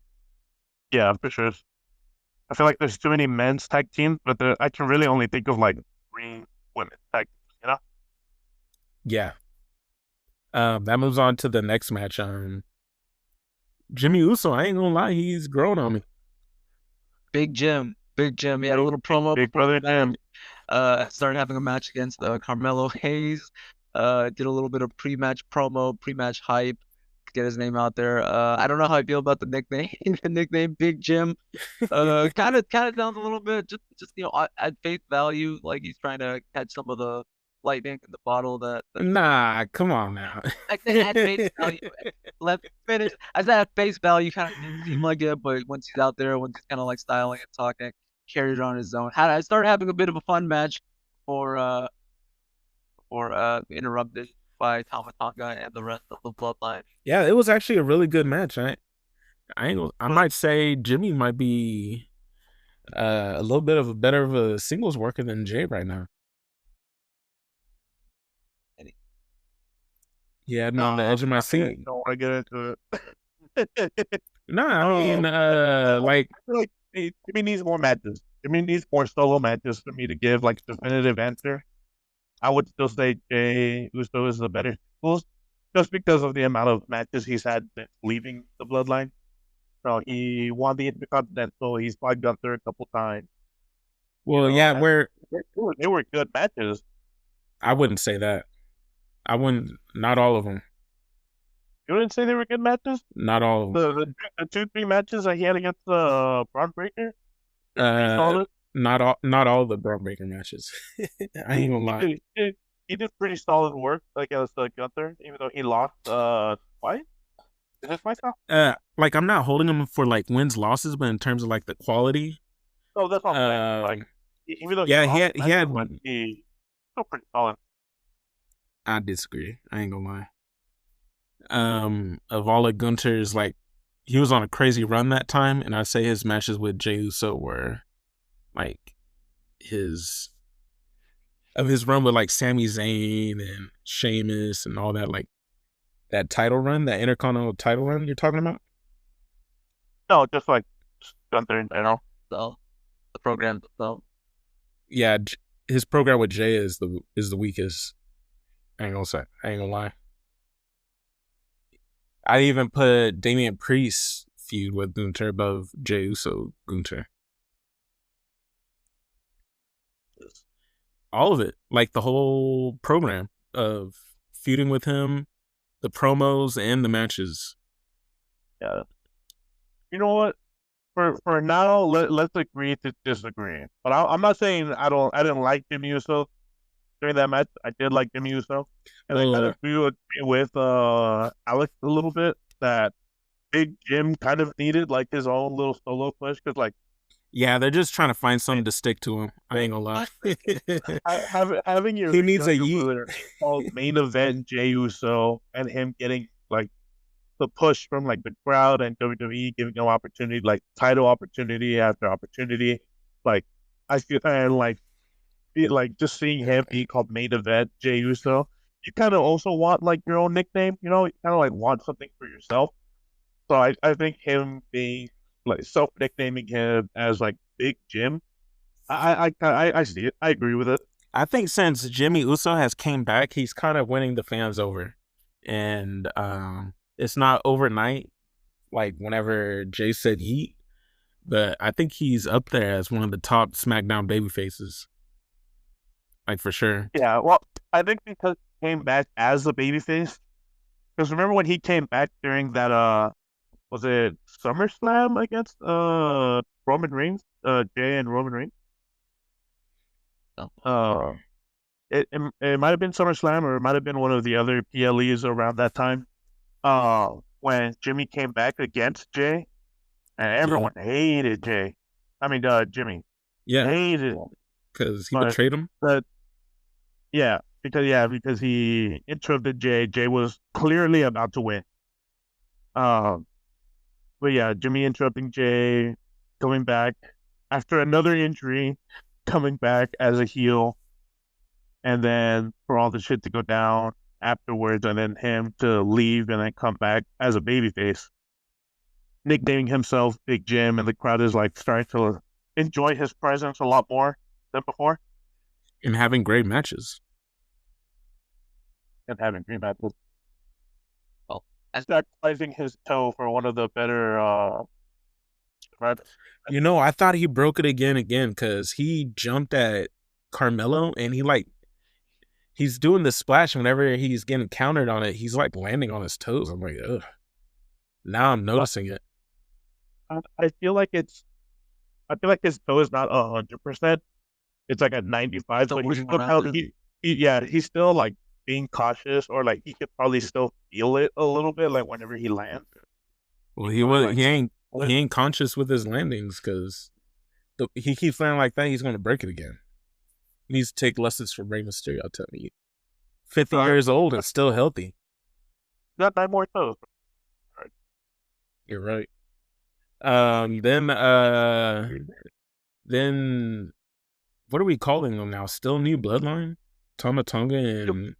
Yeah, for sure. I feel like there's too many men's tag teams, but I can really only think of like 3 women tag teams. You know? Yeah. That moves on to the next match. Jimmy Uso, I ain't gonna lie, he's grown on me. Big Jim. He had a little promo. Big brother, damn. Started having a match against Carmelo Hayes. Did a little bit of pre-match promo, pre-match hype, get his name out there. I don't know how I feel about the nickname. The nickname Big Jim. Kind of sounds a little bit just you know at face value, like he's trying to catch some of the lightning in the bottle that. Nah, come on now. At face value, let's finish. I said at face value, kind of didn't seem like it, but once he's out there, once he's kind of like styling and talking, carried it on his own. I started having a bit of a fun match for interrupted by Tama Tonga and the rest of the bloodline. Yeah, it was actually a really good match. I might say Jimmy might be a little bit better of a singles worker than Jay right now. Yeah, I'm on the edge of my seat. Don't want to get into it. No, I mean, like, I feel like Jimmy needs more matches. Jimmy needs more solo matches for me to give like a definitive answer. I would still say Jay Uso is the better singles, just because of the amount of matches he's had since leaving the bloodline. So he won the Intercontinental. He's fought Gunther a couple times. well, yeah, They were good matches. I wouldn't say that. I wouldn't. Not all of them. You wouldn't say they were good matches? Not all of them. The 2-3 matches that he had against Braun Breaker? Pretty Uh, solid. not all the Braun Breaker matches. I ain't gonna lie. He did pretty solid work against Gunther, even though he lost twice. Is it twice now? Like I'm not holding him for like wins losses, but in terms of like the quality, Oh, that's what I'm saying. Like, even though yeah, he lost he had. but he's still pretty solid. I disagree. I ain't gonna lie. Of all of Gunter's, like, he was on a crazy run that time, and I'd say his matches with Jey Uso were like his run with like Sami Zayn and Sheamus and all that, like that title run, that Intercontinental title run you're talking about. No, just like Gunther in general. So the program itself. Yeah, his program with Jay is the weakest. I ain't gonna lie. I even put Damian Priest's feud with Gunther above Jey Uso Gunther. All of it, like the whole program of feuding with him, the promos and the matches. Yeah. You know what? For now, let's agree to disagree. But I'm not saying I didn't like Jimmy Uso during that match. I did like Jimmy Uso, and I kind of agree with Alex a little bit that Big Jim kind of needed like his own little solo push because like. Yeah, they're just trying to find something to stick to him. I ain't gonna lie. having your he needs a yeet called main event Jey Uso and him getting like the push from like the crowd and WWE giving him opportunity, like title opportunity after opportunity. Like I feel and like just seeing him be called main event Jey Uso, you kind of also want like your own nickname. You know, you kind of like want something for yourself. So I think him being like self nicknaming him as like Big Jim, I see it. I agree with it. I think since Jimmy Uso has came back, he's kind of winning the fans over, and it's not overnight. Like whenever Jay said heat, but I think he's up there as one of the top SmackDown baby faces. Like for sure. Yeah, well, I think because he came back as a babyface. Because remember when he came back during that was it SummerSlam against Roman Reigns, Jay and Roman Reigns? It might have been SummerSlam or it might have been one of the other PLEs around that time. When Jimmy came back against Jay, and everyone hated Jay. I mean, Jimmy. Yeah, hated him because he betrayed him. But because he interrupted Jay. Jay was clearly about to win. But yeah, Jimmy interrupting Jay, coming back after another injury, coming back as a heel, and then for all the shit to go down afterwards, and then him to leave and then come back as a babyface, nicknaming himself Big Jim, and the crowd is like starting to enjoy his presence a lot more than before, and having great matches. Sacrificing his toe for one of the better. You know, I thought he broke it again because he jumped at Carmelo and he's doing the splash whenever he's getting countered on it. He's like landing on his toes. I'm like, ugh. Now I'm noticing it. I feel like his toe is not 100%. It's like a 95. But he's still like being cautious, or like he could probably still feel it a little bit, like whenever he lands. Well, he ain't conscious with his landings because he keeps landing like that. He's going to break it again. He needs to take lessons from Rey Mysterio. I'm telling you, 50 years old and still healthy. Got 9 more toes. Right. You're right. Then what are we calling them now? Still New Bloodline? Tama Tonga and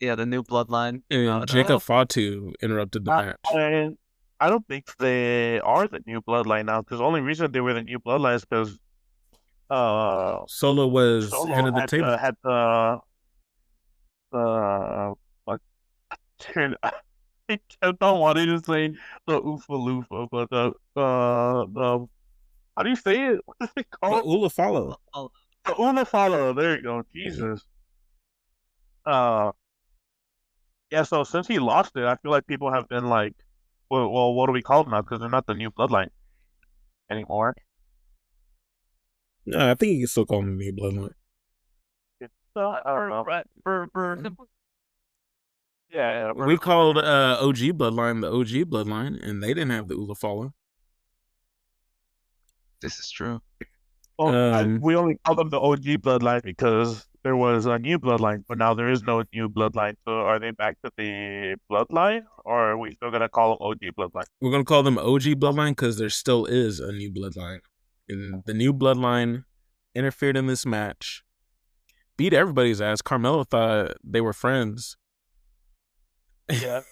the New Bloodline. And Jacob Fatu interrupted the match. I don't think they are the New Bloodline now, because the only reason they were the New Bloodline is because Solo was head of the table. Had what? I kept on wanting to say the Oofa Loofah, but the how do you say it? What is it called? The Ulafalo. The Ulafalo. There you go. Jesus. Yeah, so since he lost it, I feel like people have been like, well, what do we call them now? Because they're not the new bloodline anymore. No, I think you can still call him the Bloodline. So I don't know. Yeah, We called OG Bloodline the OG Bloodline, and they didn't have the Ulafala. This is true. Well, we only call them the OG bloodline because there was a new bloodline, but now there is no new bloodline. So are they back to the bloodline, or are we still gonna call them OG bloodline? We're gonna call them OG Bloodline because there still is a new Bloodline, and the new Bloodline interfered in this match, beat everybody's ass. Carmelo thought they were friends. Yeah.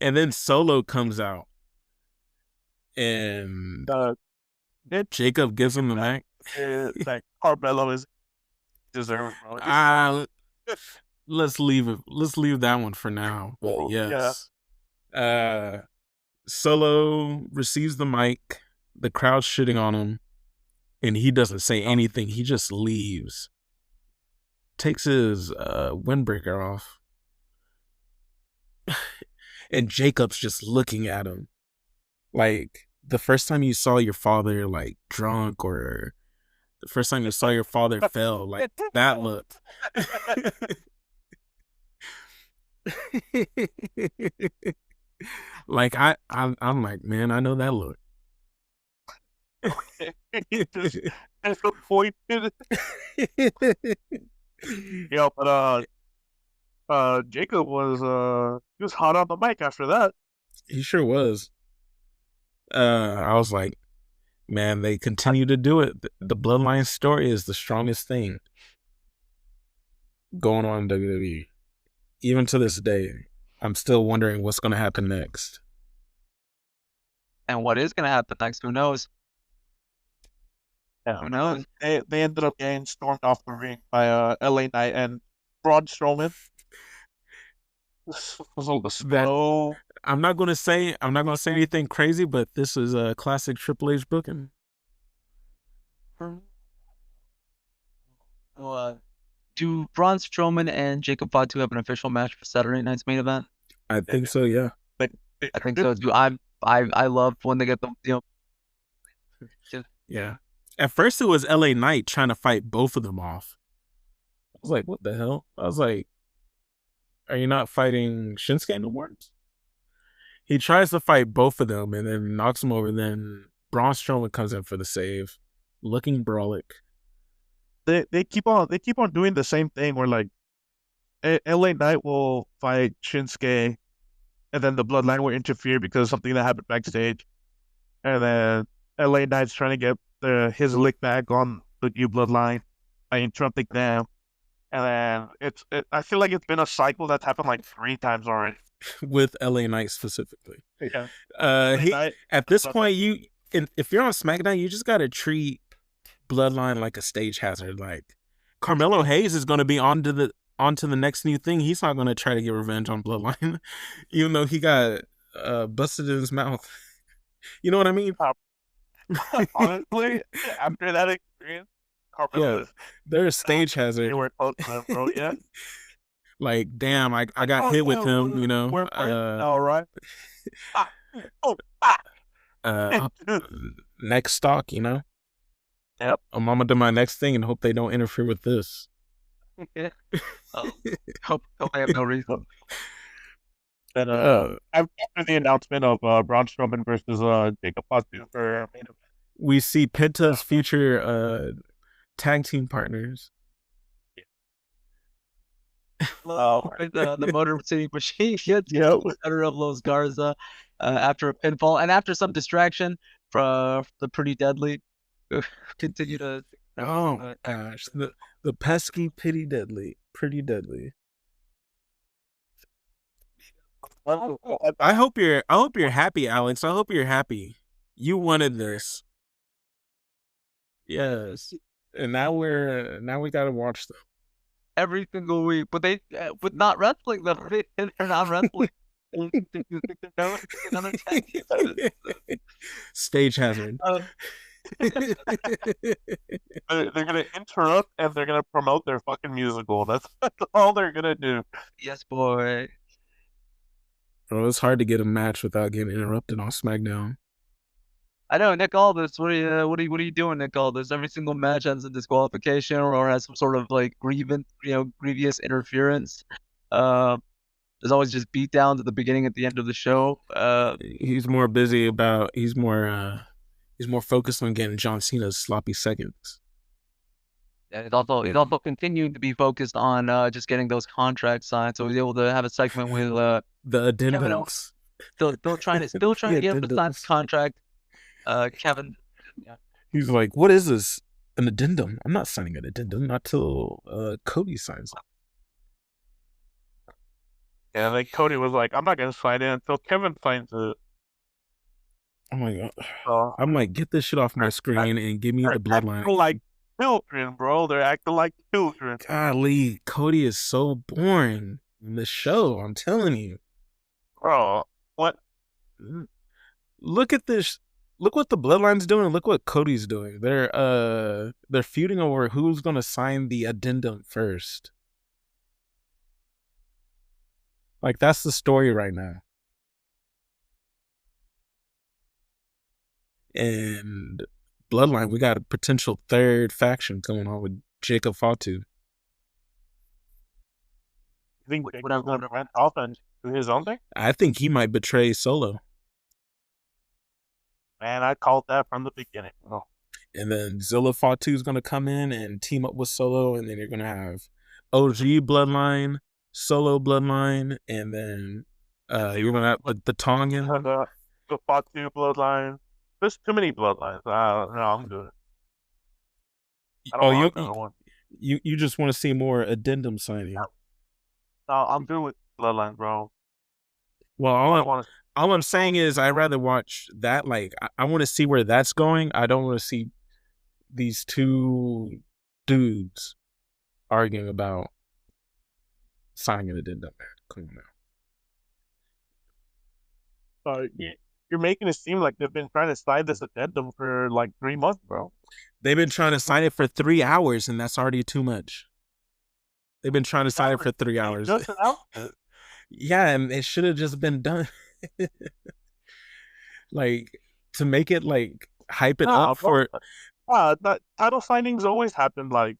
And then Solo comes out, and Jacob gives him the mic. Like Carmelo is deserved. Bro. Let's leave it. Let's leave that one for now. But yes. Solo receives the mic. The crowd's shitting on him, and he doesn't say anything. He just leaves. Takes his windbreaker off. And Jacob's just looking at him. Like the first time you saw your father like drunk, or the first time you saw your father fell, like that look. Like I'm like, man, I know that look. That's the point. Yeah, but Jacob was he was hot on the mic after that. He sure was. I was like, man, they continue to do it. The Bloodline story is the strongest thing going on in WWE. Even to this day, I'm still wondering what's going to happen next. And what is going to happen next? Who knows? Yeah. Who knows? They ended up getting stormed off the ring by LA Knight and Braun Strowman. This was all the slow. I'm not gonna say anything crazy, but this is a classic Triple H booking. Do Braun Strowman and Jacob Fatu have an official match for Saturday night's main event? I think so, yeah. I think so too. I love when they get the Yeah. At first, it was LA Knight trying to fight both of them off. I was like, what the hell? I was like, are you not fighting Shinsuke no more? He tries to fight both of them and then knocks them over. Then Braun Strowman comes in for the save, looking brawlic. They keep on doing the same thing where like LA Knight will fight Shinsuke, and then the Bloodline will interfere because of something that happened backstage, and then LA Knight's trying to get his lick back on the new Bloodline by interrupting them, and then I feel like it's been a cycle that's happened like 3 times already. With LA Knight specifically. Yeah. At this point, if you're on SmackDown, you just gotta treat Bloodline like a stage hazard. Like Carmelo Hayes is gonna be onto the next new thing. He's not gonna try to get revenge on Bloodline, even though he got busted in his mouth. You know what I mean? Honestly, after that experience, Carmelo, yeah, they're a stage hazard. They were close to them, bro. Yeah. Like, damn, I got hit with him, you know. All right. Next stock, you know. Yep. I'm gonna do my next thing and hope they don't interfere with this. Hope I have no reason. But after the announcement of Braun Strowman versus Jacob Fatu for main event, we see Penta's future tag team partners. The Motor City Machine gets better of Los Garza after a pinfall and after some distraction from the Pretty Deadly. Continue to gosh, the pesky Pretty Deadly. I hope you're happy, Alex. I hope you're happy. You wanted this. Yes. And now we gotta watch them every single week, but they with not wrestling them. They're not wrestling. Stage hazard. They're gonna interrupt and they're gonna promote their fucking musical. That's all they're gonna do. Yes, boy. Bro, it's hard to get a match without getting interrupted on SmackDown. I know, Nick Aldis. What are you doing, Nick Aldis? Every single match ends in disqualification or has some sort of like grievous interference. There's always just beatdowns at the beginning, at the end of the show. He's more busy about. He's more focused on getting John Cena's sloppy seconds. And he's also continuing to be focused on just getting those contracts signed. So he's able to have a segment with The addendums. still trying to get him to sign his contract. Kevin. Yeah. He's like, what is this? An addendum? I'm not signing an addendum not till Cody signs it. Yeah, like Cody was like, I'm not gonna sign it until Kevin signs it. Oh my god. So, I'm like, get this shit off my screen and give me the bloodline. Acting like children, bro. They're acting like children. Golly, Cody is so boring in the show. I'm telling you. Bro, what? Look at this. Look what the Bloodline's doing. And look what Cody's doing. They're feuding over who's gonna sign the addendum first. Like, that's the story right now. And Bloodline, we got a potential third faction going on with Jacob Fatu. You think Jacob's going to rent off and do his own thing? I think he might betray Solo. Man, I called that from the beginning. Oh. And then Zilla Fatu's going to come in and team up with Solo, and then you're going to have OG Bloodline, Solo Bloodline, and then you're going to have the Tongan. And, the Fatu bloodline. There's too many bloodlines. No, I'm good. You just want to see more addendum signing. No, I'm good with bloodlines, bro. Well, all I'm saying is I'd rather watch that. Like, I want to see where that's going. I don't want to see these two dudes arguing about signing an addendum. Come on now. Sorry, you're making it seem like they've been trying to sign this addendum for like 3 months, bro. They've been trying to sign it for 3 hours, and that's already too much. They've been trying to sign it for 3 hours. Just Yeah, and it should have just been done. Like, to make it like hype it up for. That title signings always happen like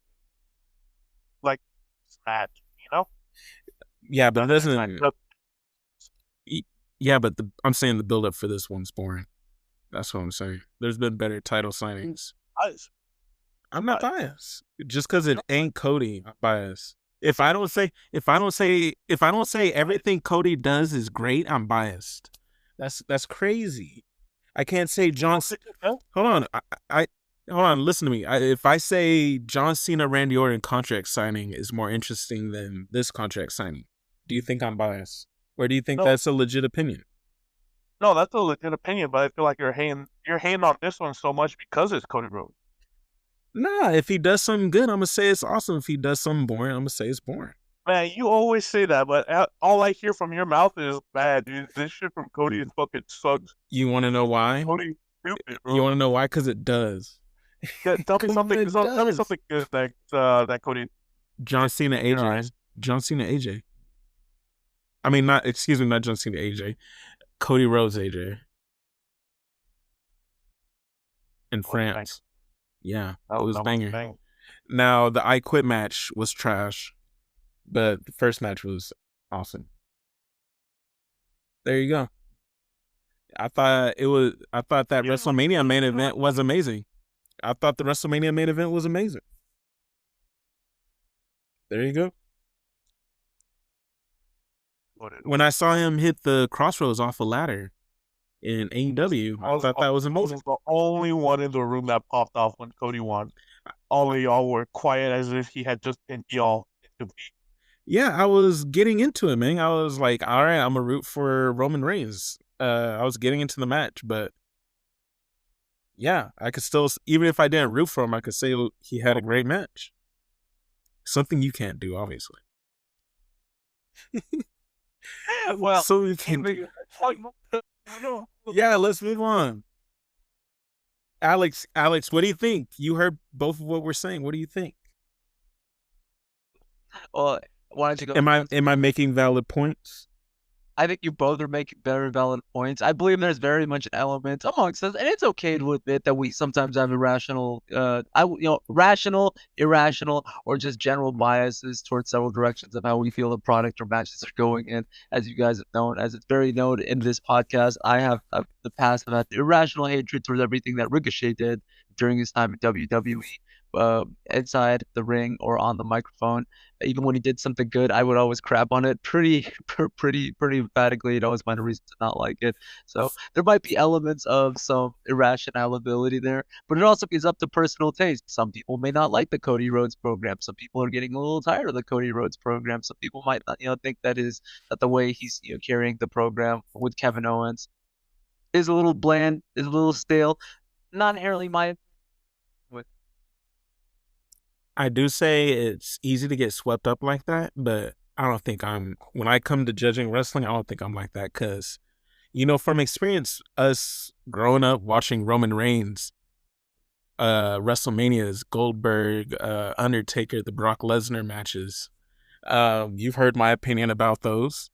match, you know? Yeah, but it doesn't. Yeah, but I'm saying the build up for this one's boring. That's what I'm saying. There's been better title signings. I'm not biased. Just because it ain't Cody, I'm biased. If I don't say everything Cody does is great, I'm biased. That's crazy. I can't say John. Hold on, hold on. Listen to me. If I say John Cena, Randy Orton contract signing is more interesting than this contract signing, do you think I'm biased? Or do you think that's a legit opinion? No, that's a legit opinion, but I feel like you're hating on this one so much because it's Cody Rhodes. Nah, if he does something good, I'm gonna say it's awesome. If he does something boring, I'm gonna say it's boring. Man, you always say that, but all I hear from your mouth is bad, dude. This shit from Cody is fucking sucks. You want to know why? Cody's stupid, bro. You want to know why? Because it does. Yeah, tell me something. Tell me something good that Cody. John Cena, AJ. Right. John Cena, AJ. I mean, not John Cena, AJ. Cody Rhodes, AJ. In France. Yeah, it was banger. Now, the I Quit match was trash, but the first match was awesome. There you go. I thought that WrestleMania main event was amazing. I thought the WrestleMania main event was amazing. There you go. When I saw him hit the crossroads off a ladder in AEW, I thought that was amazing. I was the only one in the room that popped off when Cody won. All of y'all were quiet as if he had just pinned y'all into me. Yeah, I was getting into it, man. I was like, all right, I'm going to root for Roman Reigns. I was getting into the match, but yeah, I could still, even if I didn't root for him, I could say he had a great match. Something you can't do, obviously. Well, so you can. Yeah, let's move on. Alex, what do you think? You heard both of what we're saying. What do you think? Well, why don't you go? Am I making valid points? I think you both are making very valid points. I believe there's very much an element amongst us, and it's okay to admit that we sometimes have irrational, rational, irrational, or just general biases towards several directions of how we feel the product or matches are going in. As you guys have known, as it's very known in this podcast, I have the past have had irrational hatred towards everything that Ricochet did during his time at WWE. Inside the ring or on the microphone, even when he did something good, I would always crap on it pretty emphatically. I'd always find a reason to not like it. So there might be elements of some irrationality there, but it also is up to personal taste. Some people may not like the Cody Rhodes program. Some people are getting a little tired of the Cody Rhodes program. Some people might not, think that the way he's carrying the program with Kevin Owens is a little bland, is a little stale. Not inherently my. I do say it's easy to get swept up like that, but I don't think when I come to judging wrestling, I don't think I'm like that because, from experience, us growing up watching Roman Reigns, WrestleManias, Goldberg, Undertaker, the Brock Lesnar matches, you've heard my opinion about those.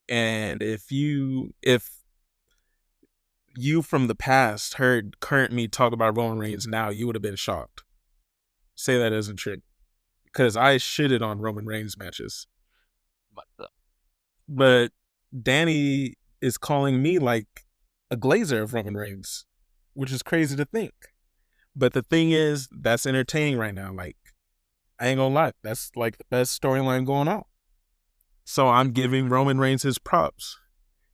And if you from the past heard current me talk about Roman Reigns now, you would have been shocked. Say that isn't true, because I shitted on Roman Reigns matches, but Danny is calling me like a glazer of Roman Reigns, which is crazy to think. But the thing is, that's entertaining right now. Like, I ain't gonna lie, that's like the best storyline going on. So I'm giving Roman Reigns his props.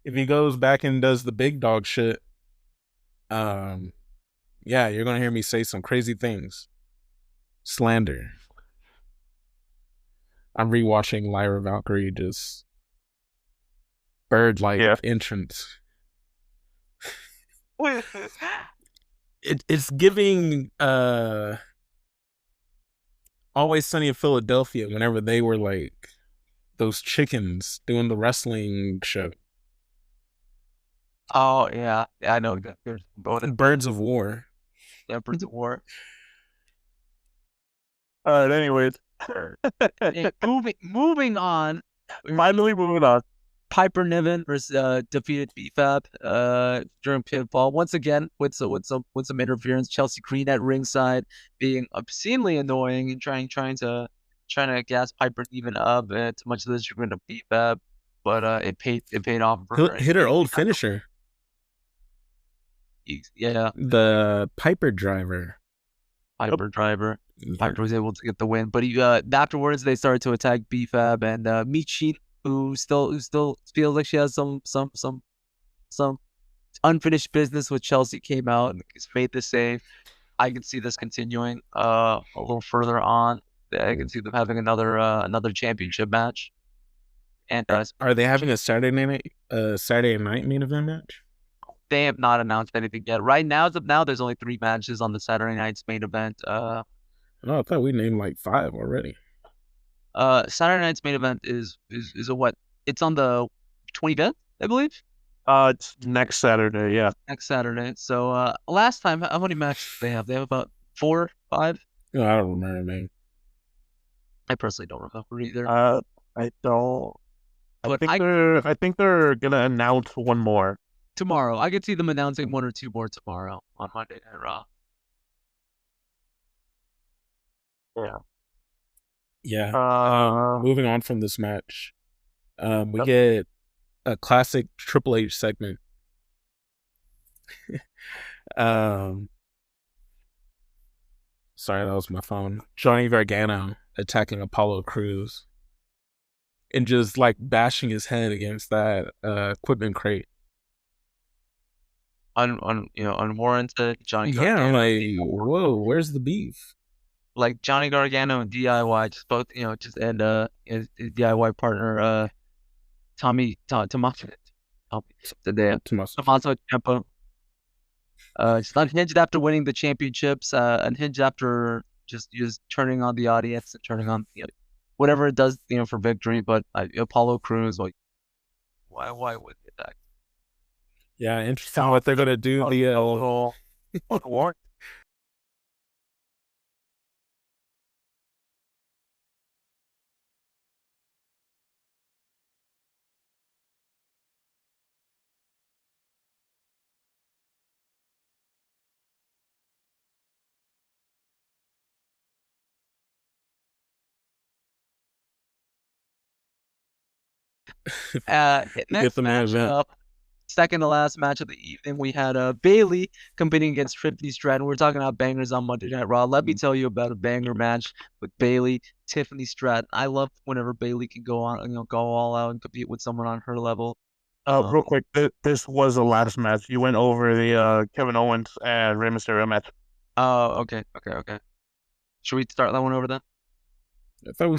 If he goes back and does the big dog shit, yeah, you're gonna hear me say some crazy things. Slander. I'm rewatching Lyra Valkyrie, just bird-like entrance. It's giving Always Sunny in Philadelphia whenever they were like those chickens doing the wrestling show. Oh yeah, I know. There's Birds of War. Yeah, Birds of War. All right. Anyways, moving on. Finally moving on. Piper Niven versus defeated BFAB during pinfall once again with some interference. Chelsea Green at ringside being obscenely annoying and trying to gas Piper Niven up to much of the chagrin of BFAB, but it paid off for her. Hit her old finisher. Yeah, the Piper Driver. Piper was able to get the win, but he afterwards they started to attack BFAB and Michin, who still feels like she has some unfinished business with Chelsea, came out and made the save. I can see this continuing a little further on. I can see them having another championship match. And are they having a Saturday night main event match? They have not announced anything yet. Right now, as of now, there's only 3 matches on the Saturday night's main event. No, I thought we named like 5 already. Saturday night's main event is a what? It's on the 25th, I believe. It's next Saturday. Yeah, next Saturday. So last time, how many matches do they have? They have about 4, 5. No, I don't remember, man. I personally don't remember either. I don't. I think they're gonna announce one more tomorrow. I could see them announcing 1 or 2 more tomorrow on Monday Night Raw. Yeah. Moving on from this match, we get a classic Triple H segment. Sorry, that was my phone. Johnny Gargano attacking Apollo Crews and just like bashing his head against that equipment crate. Unwarranted. Johnny Gargano. Yeah, I'm like, whoa, where's the beef? Like Johnny Gargano and DIY just both, and his DIY partner, Tommaso Ciampa. Just unhinged after winning the championships, unhinged after just turning on the audience and turning on whatever it does, for victory. But Apollo Crews, like, why would it attack? Yeah, interesting what they're gonna do. The Next the main match event. up, second to last match of the evening, we had Bailey competing against Tiffany Stratton. We're talking about bangers on Monday Night Raw. Let me tell you about a banger match with Bailey, Tiffany Stratton. I love whenever Bailey can go on, go all out and compete with someone on her level. Real quick, this was the last match. You went over the Kevin Owens and Rey Mysterio match. Oh, okay. Should we start that one over then? I thought we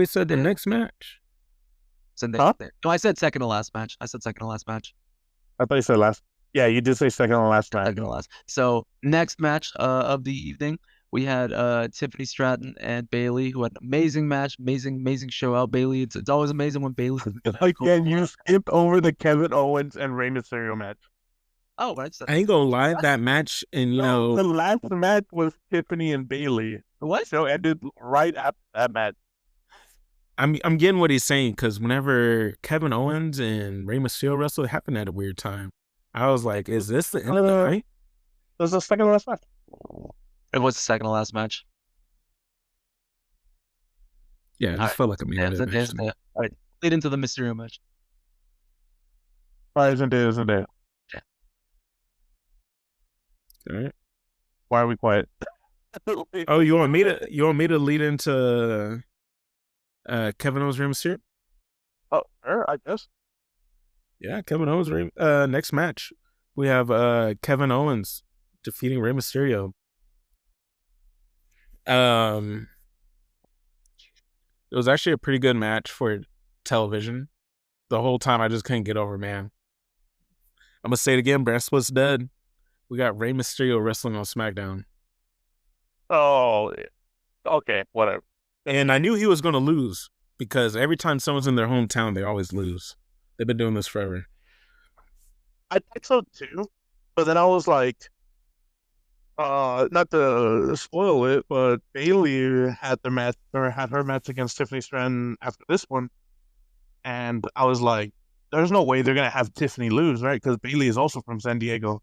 said the next match. No, I said second to last match. I thought you said last. Yeah, you did say second to last match. Second to last. So next match of the evening, we had Tiffany Stratton and Bailey, who had an amazing match, amazing show out. Bailey, it's always amazing when Bailey. Again, you skipped over the Kevin Owens and Rey Mysterio match. Oh, right. I ain't gonna lie, that match, and the last match was Tiffany and Bailey. What? So ended right after that match. I'm getting what he's saying, because whenever Kevin Owens and Rey Mysterio wrestled, it happened at a weird time. I was like, is this the end of the night? It was the second to last match. It was the second to last match. Yeah, it just felt like a main event match. All right, lead into the Mysterio match. Why isn't it? Yeah. All right. Why are we quiet? Oh, you want me to lead into Kevin Owens, Rey Mysterio? Oh, sure, I guess. Yeah, Kevin Owens. Next match, we have Kevin Owens defeating Rey Mysterio. It was actually a pretty good match for television. The whole time I just couldn't get over, man. I'm gonna say it again, Brand Split's dead. We got Rey Mysterio wrestling on SmackDown. Oh, okay, whatever. And I knew he was gonna lose, because every time someone's in their hometown, they always lose. They've been doing this forever. I think so too, but then I was like, not to spoil it, but Bailey had her match against Tiffany Stratton after this one, and I was like, there's no way they're gonna have Tiffany lose, right? Because Bailey is also from San Diego.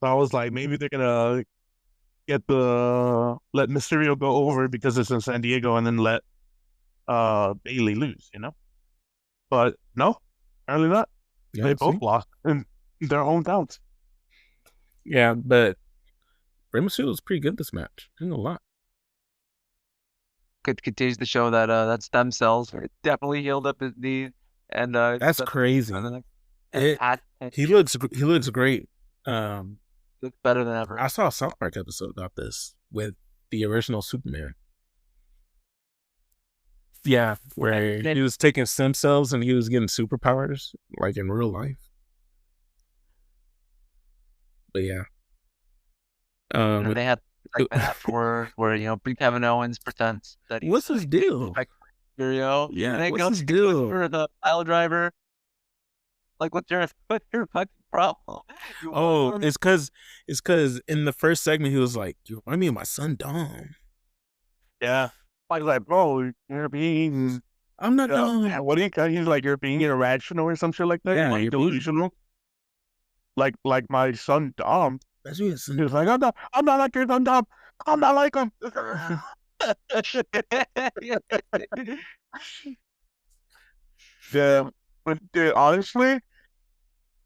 So I was like, maybe they're gonna let Mysterio go over because it's in San Diego, and then let Bailey lose, you know? But no, apparently not. Yeah, they both lost in their hometowns. Yeah, but Rey Mysterio was pretty good this match. Didn't a lot. Continues to show that that stem cells definitely healed up his knee, and that's crazy. He looks great. Looks better than ever. I saw a South Park episode about this with the original Superman. Yeah, where he was taking stem cells and he was getting superpowers, like in real life. But yeah. And they had like that where Kevin Owens pretends that what's his deal? Mysterio. Yeah, and what's his deal? For the pile driver. Like, what's your fucking problem? It's because in the first segment he was like, "You remind me of my son Dom." Yeah, like, bro, you're being. I'm not Dom. What do you call? He's like, you're being irrational or some shit like that. Yeah, you're delusional. Like my son Dom. That's what he's like, I'm not like your son Dom. I'm not like him. Yeah, but dude, honestly,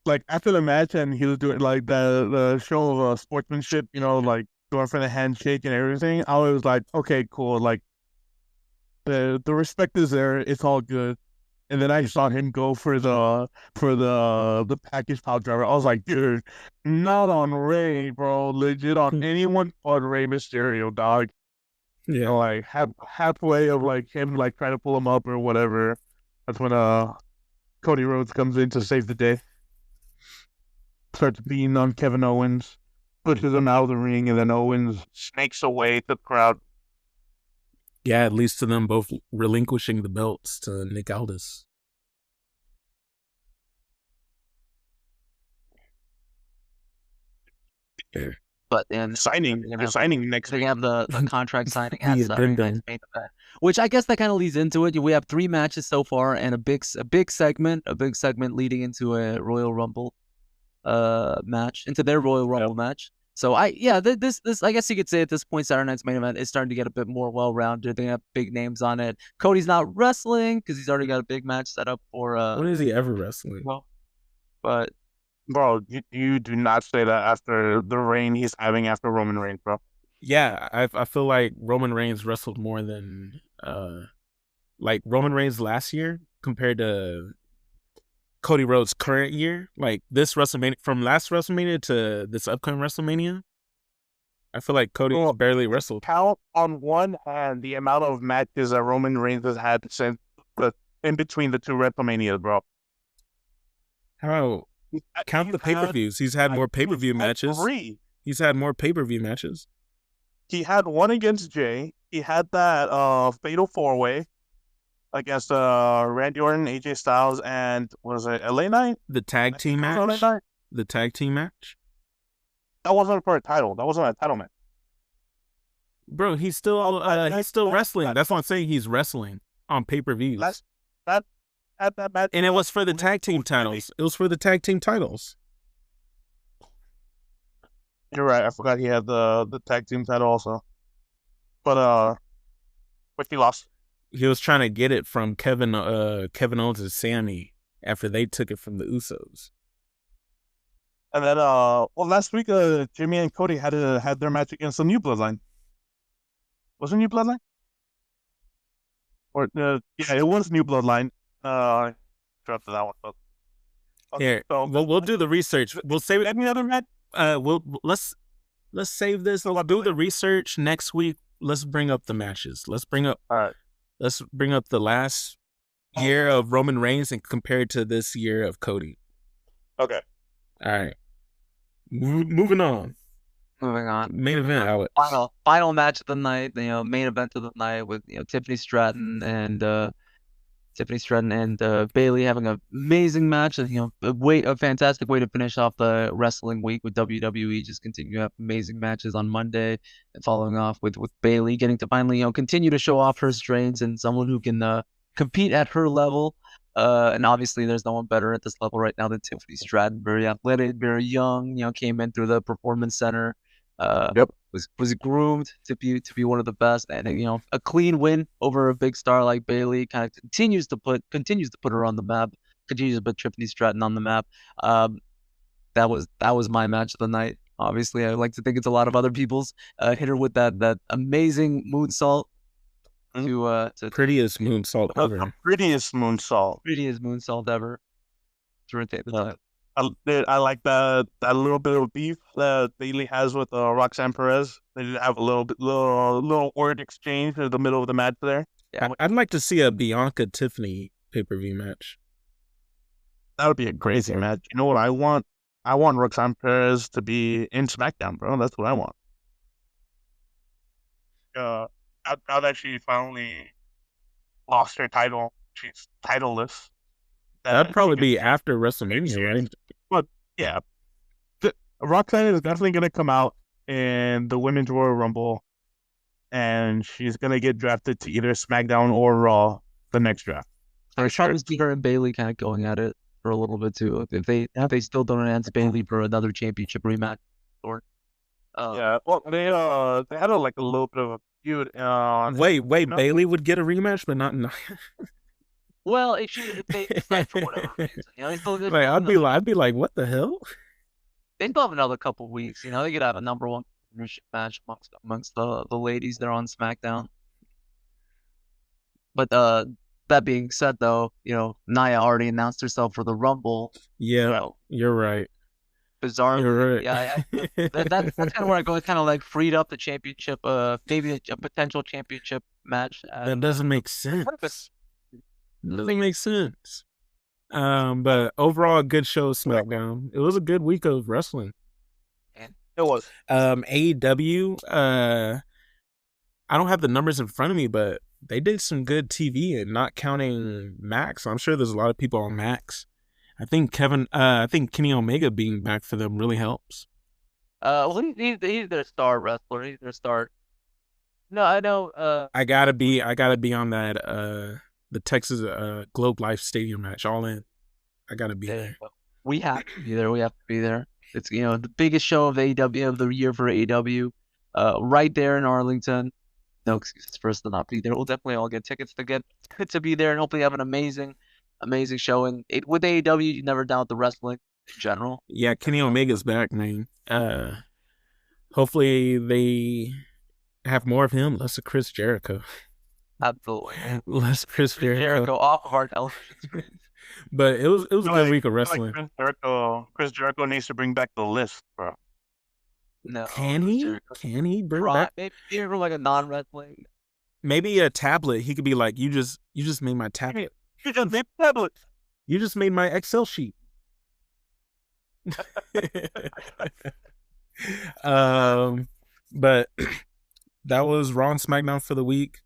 like after the match and he was doing like the show of sportsmanship, like going for the handshake and everything, I was like, okay, cool. Like the respect is there. It's all good. And then I saw him go for the package pile driver. I was like, dude, not on Ray, bro. Legit on anyone but Rey Mysterio, dog. Yeah, like halfway of like him like trying to pull him up or whatever. That's when Cody Rhodes comes in to save the day. Starts beating on Kevin Owens, pushes him out of the ring, and then Owens snakes away to the crowd. Yeah, it leads to them both relinquishing the belts to Nick Aldis. But then signing next. They're gonna have the contract signing at Saturday Night's Main Event, which I guess that kind of leads into it. We have 3 matches so far and a big segment leading into a Royal Rumble match, into their Royal Rumble match. So this I guess you could say at this point Saturday Night's main event is starting to get a bit more well-rounded. They have big names on it. Cody's not wrestling because he's already got a big match set up for When is he ever wrestling? well, but Bro, you do not say that after the reign he's having after Roman Reigns, bro. Yeah, I feel like Roman Reigns wrestled more than like Roman Reigns last year compared to Cody Rhodes' current year. Like this WrestleMania, from last WrestleMania to this upcoming WrestleMania, I feel like Cody's barely wrestled. Count on one hand the amount of matches that Roman Reigns has had since in between the two WrestleManias, bro. How? Count the pay-per-views. He's had more pay-per-view matches. 3. He's had more pay-per-view matches. He had one against Jay. He had that fatal 4-way against Randy Orton, AJ Styles, and was it LA Knight? The tag team match. The tag team match. That wasn't for a title. That wasn't a title match. Bro, he's still wrestling. That's what I'm saying. He's wrestling on pay-per-views. That match, and it was for the tag team titles. It was for the tag team titles. You're right. I forgot he had the tag team title also. But he lost. He was trying to get it from Kevin Owens and Sammy after they took it from the Usos. And then last week Jimmy and Cody had their match against the New Bloodline. Was it New Bloodline? Or yeah, it was New Bloodline. Dropped that one. But, okay, here, so we'll do the research. We'll save it. Any other match? Let's save this. We'll do the research next week. Let's bring up the matches. Let's bring up the last year of Roman Reigns and compare it to this year of Cody. Okay. All right. Moving on. Main event, Alex. Final match of the night. Main event of the night with Tiffany Stratton and Bayley having an amazing match, and a fantastic way to finish off the wrestling week with WWE. Just continue to have amazing matches on Monday, and following off with Bayley getting to finally continue to show off her strengths and someone who can compete at her level. And obviously, there's no one better at this level right now than Tiffany Stratton. Very athletic, very young. Came in through the Performance Center. Yep. Was groomed to be one of the best, and a clean win over a big star like Bayley kind of continues to put her on the map, continues to put Tiffany Stratton on the map. That was my match of the night. Obviously, I like to think it's a lot of other people's. Hit her with that amazing moonsault. To prettiest moonsault ever. Prettiest moonsault ever. I like that little bit of beef that Bayley has with Roxanne Perez. They did have a little word exchange in the middle of the match there. Yeah, I'd like to see a Bianca Tiffany pay-per-view match. That would be a crazy match. You know what I want? I want Roxanne Perez to be in SmackDown, bro. That's what I want. Now that she finally lost her title, she's titleless. That'd probably be after WrestleMania, right? But yeah, Roxanne is definitely going to come out in the Women's Royal Rumble, and she's going to get drafted to either SmackDown or Raw the next draft. I to see her and Bayley kind of going at it for a little bit too. If they still don't announce Bayley for another championship rematch, or yeah, well they had a little bit of a feud. Wait, Bayley would get a rematch, but not. Well, if they decide for whatever reason, I'd be like, what the hell? They still have another couple weeks. They could have a number one match amongst the ladies there on SmackDown. But that being said, though, Nia already announced herself for the Rumble. Yeah, you're right. Bizarre. You're right. Yeah, that's kind of where I go. It's kind of like freed up the championship, maybe a potential championship match. That doesn't make sense. Doesn't make sense. But overall, a good show of SmackDown. It was a good week of wrestling. It was. AEW, I don't have the numbers in front of me, but they did some good TV, and not counting Max. I'm sure there's a lot of people on Max. I think Kenny Omega being back for them really helps. Well, he's their star wrestler. He's their star. No, I know. I gotta be on that the Texas Globe Life Stadium match, all in. I gotta be there. We have to be there. It's the biggest show of AEW of the year for AEW, right there in Arlington. No excuses for us to not be there. We'll definitely all get tickets to be there, and hopefully have an amazing show. And with AEW, you never doubt the wrestling in general. Yeah, Kenny Omega's back, man. Hopefully they have more of him, less of Chris Jericho. Absolutely. Less Chris Jericho off of our television screen. But it was a good week of Like wrestling. Chris Jericho needs to bring back the list, bro. No. Can he? Jericho. Can he bring back? Maybe for like a non-wrestling. Maybe a tablet. He could be like, you just made my tablet. You just made tablet. You just made my Excel sheet. But that was Raw and SmackDown for the week.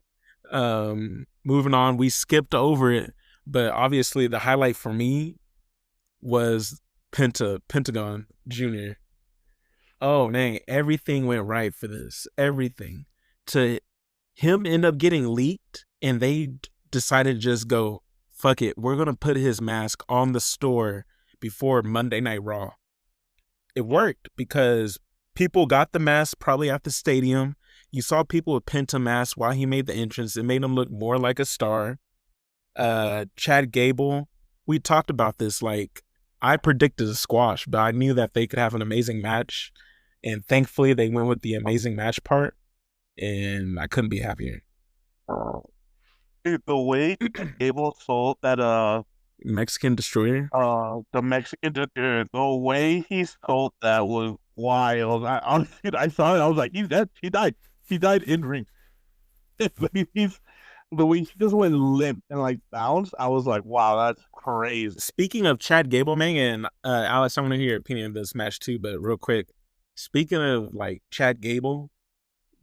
Moving on, we skipped over it, but obviously the highlight for me was Pentagon Jr. Oh man, everything went right for this. Everything. To him end up getting leaked, and they decided to just go, fuck it, we're gonna put his mask on the store before Monday Night Raw. It worked because people got the mask probably at the stadium. You saw people with Penta masks while he made the entrance. It made him look more like a star. Chad Gable, we talked about this. Like, I predicted a squash, but I knew that they could have an amazing match. And thankfully, they went with the amazing match part. And I couldn't be happier. Dude, the way Gable sold that Mexican Destroyer? the Mexican dude, the way he sold that was wild. I honestly, I saw it, I was like, he's dead. He died. He died in ring. He's the way he just went limp and like bounced. I was like, wow, that's crazy. Speaking of Chad Gable, man, and Alex, I want to hear your opinion of this match too, but real quick. Speaking of like Chad Gable,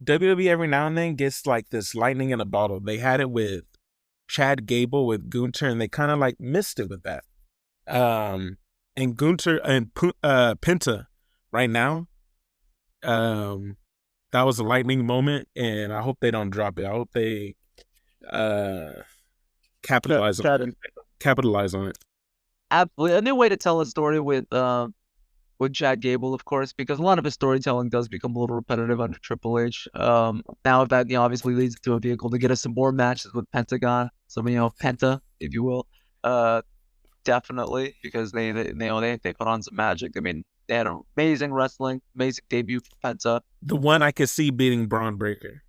WWE every now and then gets like this lightning in a bottle. They had it with Chad Gable with Gunther, and they kind of like missed it with that. And Gunther and Penta right now, that was a lightning moment, and I hope they don't drop it. I hope they capitalize on it. Absolutely, a new way to tell a story with Chad Gable, of course, because a lot of his storytelling does become a little repetitive under Triple H. Now that obviously leads to a vehicle to get us some more matches with Pentagon, some Penta, if you will. Definitely, because they put on some magic. I mean, they had an amazing wrestling, amazing debut for Penta. The one I could see beating Braun Breaker.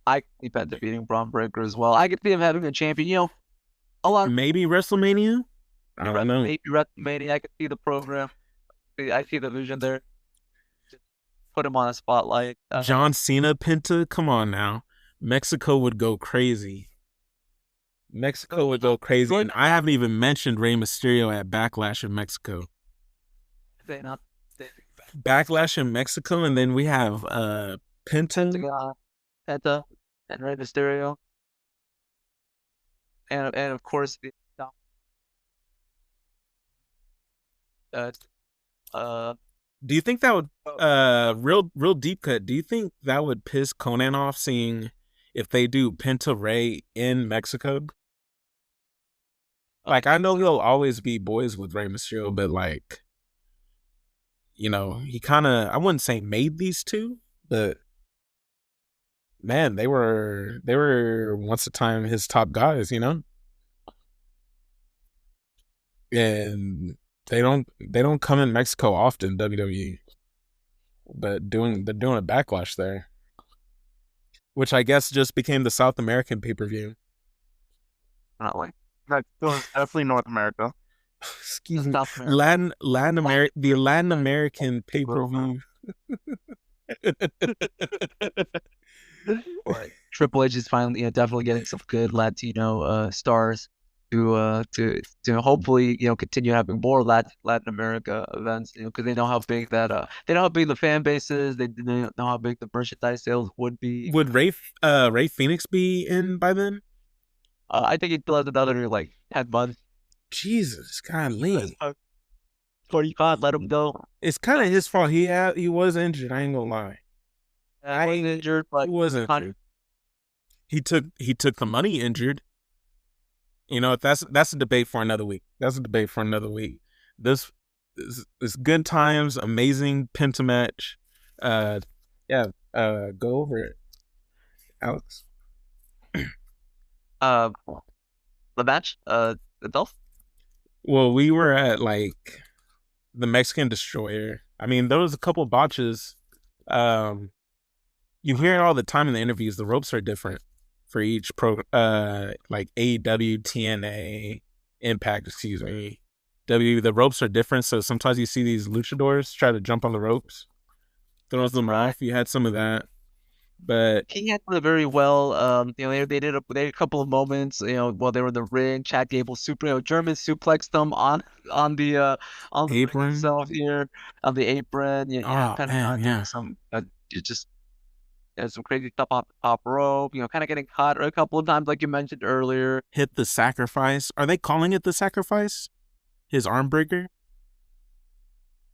I could see Penta beating Braun Breaker as well. I could see him having a champion. A lot. Maybe WrestleMania. I don't know. Maybe WrestleMania. I could see the program. I see the vision there. Just put him on a spotlight. John Cena Penta. Come on now. Mexico would go crazy. And I haven't even mentioned Rey Mysterio at Backlash in Mexico. Backlash in Mexico, and then we have Penta, and Rey Mysterio, and of course the do you think that would real deep cut? Do you think that would piss Conan off, seeing if they do Penta Rey in Mexico? Like, I know he'll always be boys with Rey Mysterio, but like, he kind of, I wouldn't say made these two, but man, they were once a time his top guys, and they don't come in Mexico often, WWE, but they're doing a Backlash there, which I guess just became the South American pay-per-view. Not like that's definitely North America. Excuse me, Latin America, the Latin American pay-per-view. Triple H is finally, definitely getting some good Latino stars to hopefully continue having more Latin America events, because they know how big the fan base is. They know how big the merchandise sales would be. Would Ray Phoenix be in by then? I think he still has another 10 months. Jesus, golly. 45, let him go. It's kind of his fault. He was injured. I ain't gonna lie. I ain't injured, but he wasn't. He took the money injured. That's a debate for another week. This it's good times, amazing Penta match. Yeah, go over it, Alex. The match, itself. Well, we were at like the Mexican Destroyer. I mean, there was a couple botches. You hear it all the time in the interviews. The ropes are different for each like AEW, TNA, Impact, excuse me. The ropes are different, so sometimes you see these luchadors try to jump on the ropes, throws them off. You had some of that, but He handled it very well. They did a couple of moments, while they were in the ring. Chad Gable German suplexed them on the ring apron. itself here on the apron. Oh, Kind man, of yeah. some just some crazy stuff off the top rope. Kind of getting caught a couple of times, like you mentioned earlier. Hit the sacrifice. Are they calling it the sacrifice? His arm breaker?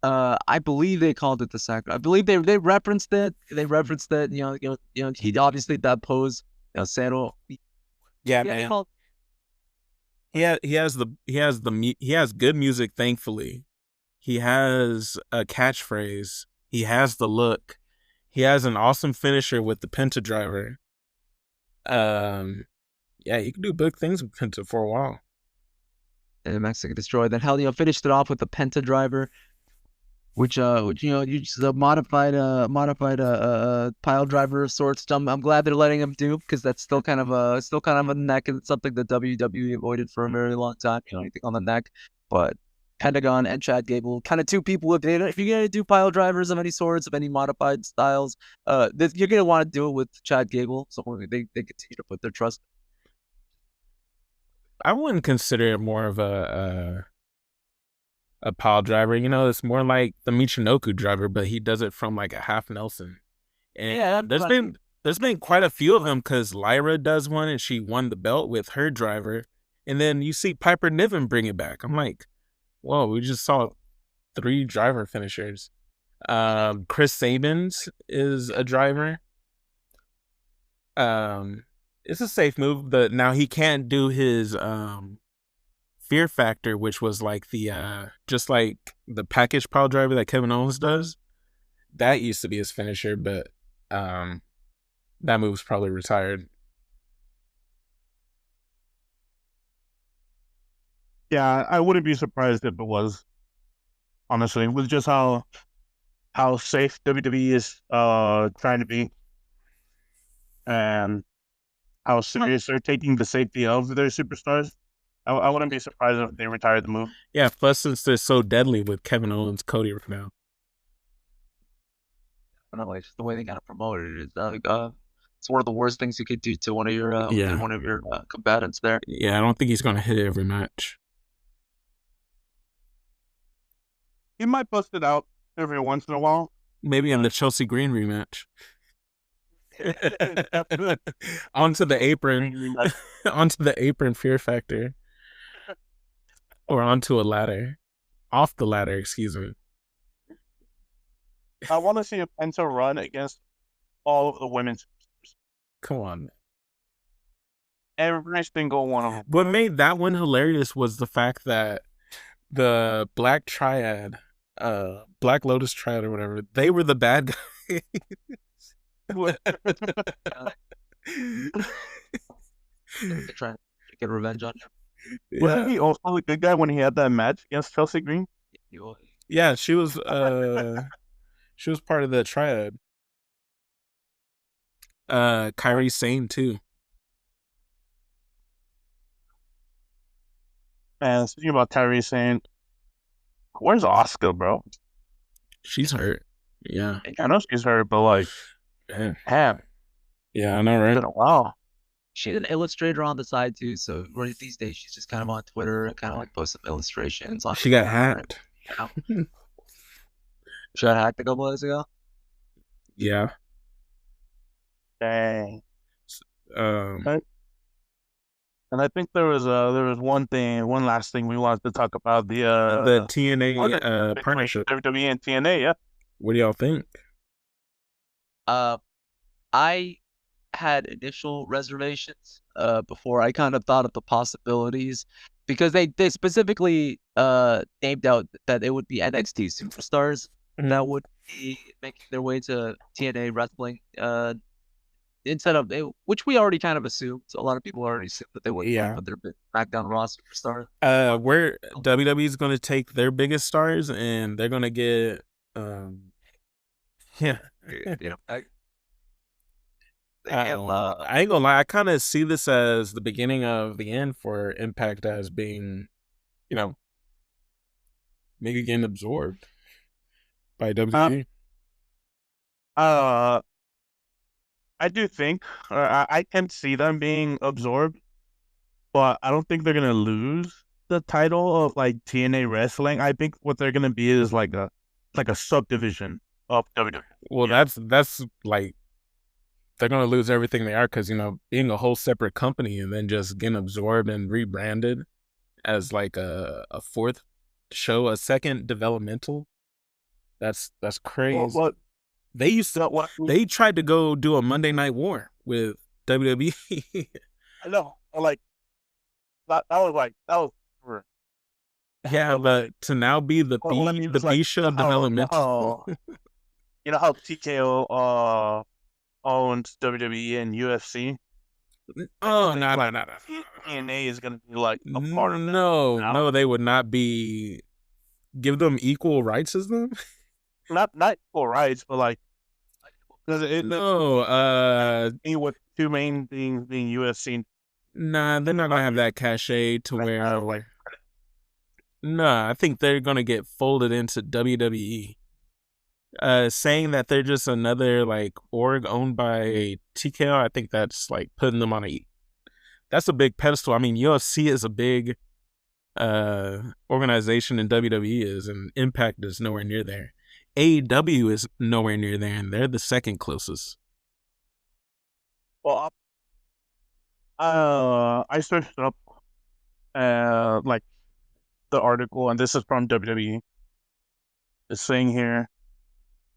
I believe they called it the sacrifice. I believe they referenced it. They referenced it. He obviously that pose. Cero. Yeah, He man. called. He has good music. Thankfully, he has a catchphrase. He has the look. He has an awesome finisher with the Penta driver. Yeah, you can do big things with Penta for a while. And Mexican Destroyer. Then finished it off with the Penta driver, which you just a modified pile driver of sorts. I'm glad they're letting him do, because that's still kind of a neck, and it's something that WWE avoided for a very long time. Anything on the neck, but Pentagon and Chad Gable, kind of two people. If you're gonna do pile drivers of any sorts, of any modified styles, you're gonna want to do it with Chad Gable. So they continue to put their trust. I wouldn't consider it more of a pile driver. It's more like the Michinoku driver, but he does it from like a half Nelson. And Yeah, there's been quite a few of them, because Lyra does one and she won the belt with her driver. And then you see Piper Niven bring it back. I'm like, whoa, we just saw 3 driver finishers. Chris Sabins is a driver. It's a safe move, but now he can't do his Fear Factor, which was like the just like the package pile driver that Kevin Owens does. That used to be his finisher, but that move's probably retired. Yeah, I wouldn't be surprised if it was. Honestly, with just how safe WWE is trying to be, and how serious they're taking the safety of their superstars. I wouldn't be surprised if they retired the move. Yeah, plus since they're so deadly with Kevin Owens, Cody right now. No, it's just the way they got it promoted. It's one of the worst things you could do to one of your combatants there. Yeah, I don't think he's gonna hit it every match. He might bust it out every once in a while. Maybe in the Chelsea Green rematch. Onto the apron. Onto the apron, Fear Factor. Or onto a ladder. Off the ladder, excuse me. I want to see a Penta run against all of the women's. Come on. Every single one of them. What made that one hilarious was the fact that the Black Triad, Black Lotus Triad or whatever, they were the bad guys. They're trying to get revenge on him. Wasn't he also the good guy when he had that match against Chelsea Green? Yeah, she was part of the Triad. Kairi Sane too. And speaking about Kairi Sane, where's Asuka, bro? She's hurt. Yeah. I know she's hurt, but like, damn. Yeah, I know, right? It's been a while. She's an illustrator on the side too, so right these days she's just kind of on Twitter and kind of like posts some illustrations. She got hacked. She got hacked a couple days ago. Yeah. Dang. And I think there was one last thing we wanted to talk about, the TNA partnership. WWE and TNA, yeah. What do y'all think? I had initial reservations before I kind of thought of the possibilities. because they specifically named out that it would be NXT superstars that would be making their way to TNA wrestling. Instead of which we already kind of assumed. So a lot of people already assumed that they would, Yeah. but they're SmackDown Raw superstar. Where WWE is going to take their biggest stars and they're going to get, yeah. I ain't gonna lie. I kind of see this as the beginning of the end for Impact as being, maybe getting absorbed by WWE. I do think, I can see them being absorbed, but I don't think they're gonna lose the title of like TNA wrestling. I think what they're gonna be is like a subdivision of WWE. Well, that's like they're gonna lose everything they are because being a whole separate company and then just getting absorbed and rebranded as like a fourth show, a second developmental. That's crazy. Well, They used to. They tried to go do a Monday Night War with WWE. I know, like that was. Yeah, but to now be the B show developmental. You know how TKO owns WWE and UFC. Oh no! TNA is gonna be like a part of that. No, they would not be. Give them equal rights as them. Not equal rights, but like with two main things being UFC. Nah, they're not gonna have that cachet to where like. Nah, I think they're gonna get folded into WWE. Saying that they're just another like org owned by TKO, I think that's like putting them on that's a big pedestal. I mean, UFC is a big organization and WWE is, and Impact is nowhere near there. AEW is nowhere near there, and they're the second closest. Well, I searched up like the article, and this is from WWE. It's saying here,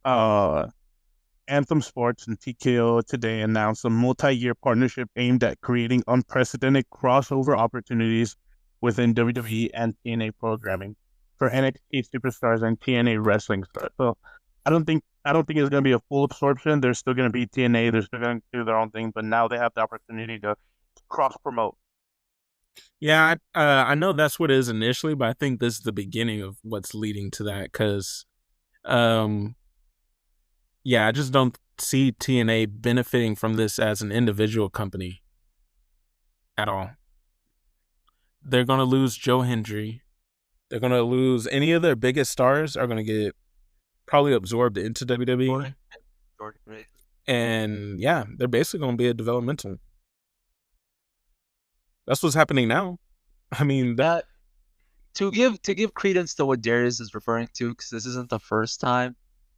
Anthem Sports and TKO today announced a multi-year partnership aimed at creating unprecedented crossover opportunities within WWE and TNA programming for NXT superstars and TNA wrestling stars. So I don't think it's gonna be a full absorption. There's still gonna be TNA. They're still gonna do their own thing, but now they have the opportunity to cross promote. Yeah, I know that's what it is initially, but I think this is the beginning of what's leading to that. Because, yeah, I just don't see TNA benefiting from this as an individual company at all. They're gonna lose Joe Hendry. They're gonna lose any of their biggest stars. Are gonna get probably absorbed into WWE. And yeah, they're basically gonna be a developmental. That's what's happening now. I mean, that to give credence to what Darius is referring to, because this isn't the first time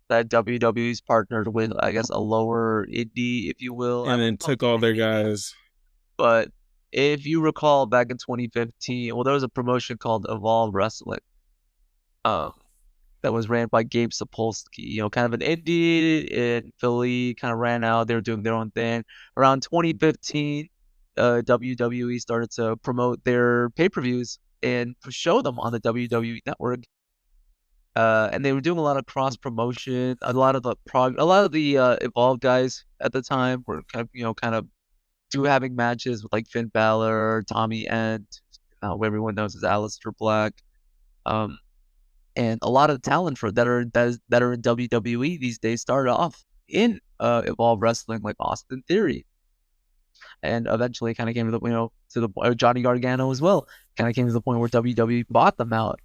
that WWE's partnered with, I guess, a lower indie, if you will, and then took all their guys. But if you recall, back in 2015, well, there was a promotion called Evolve Wrestling, that was ran by Gabe Sapolsky. Kind of an indie in Philly, kind of ran out. They were doing their own thing. Around 2015. WWE started to promote their pay-per-views and show them on the WWE network. And they were doing a lot of cross promotion. A lot of the Evolve guys at the time were kind of having matches with like Finn Balor, Tommy End, who everyone knows as Aleister Black, and a lot of the talent that are in WWE these days started off in Evolve Wrestling, like Austin Theory. And eventually kind of came to the Johnny Gargano as well. Kind of came to the point where WWE bought them out,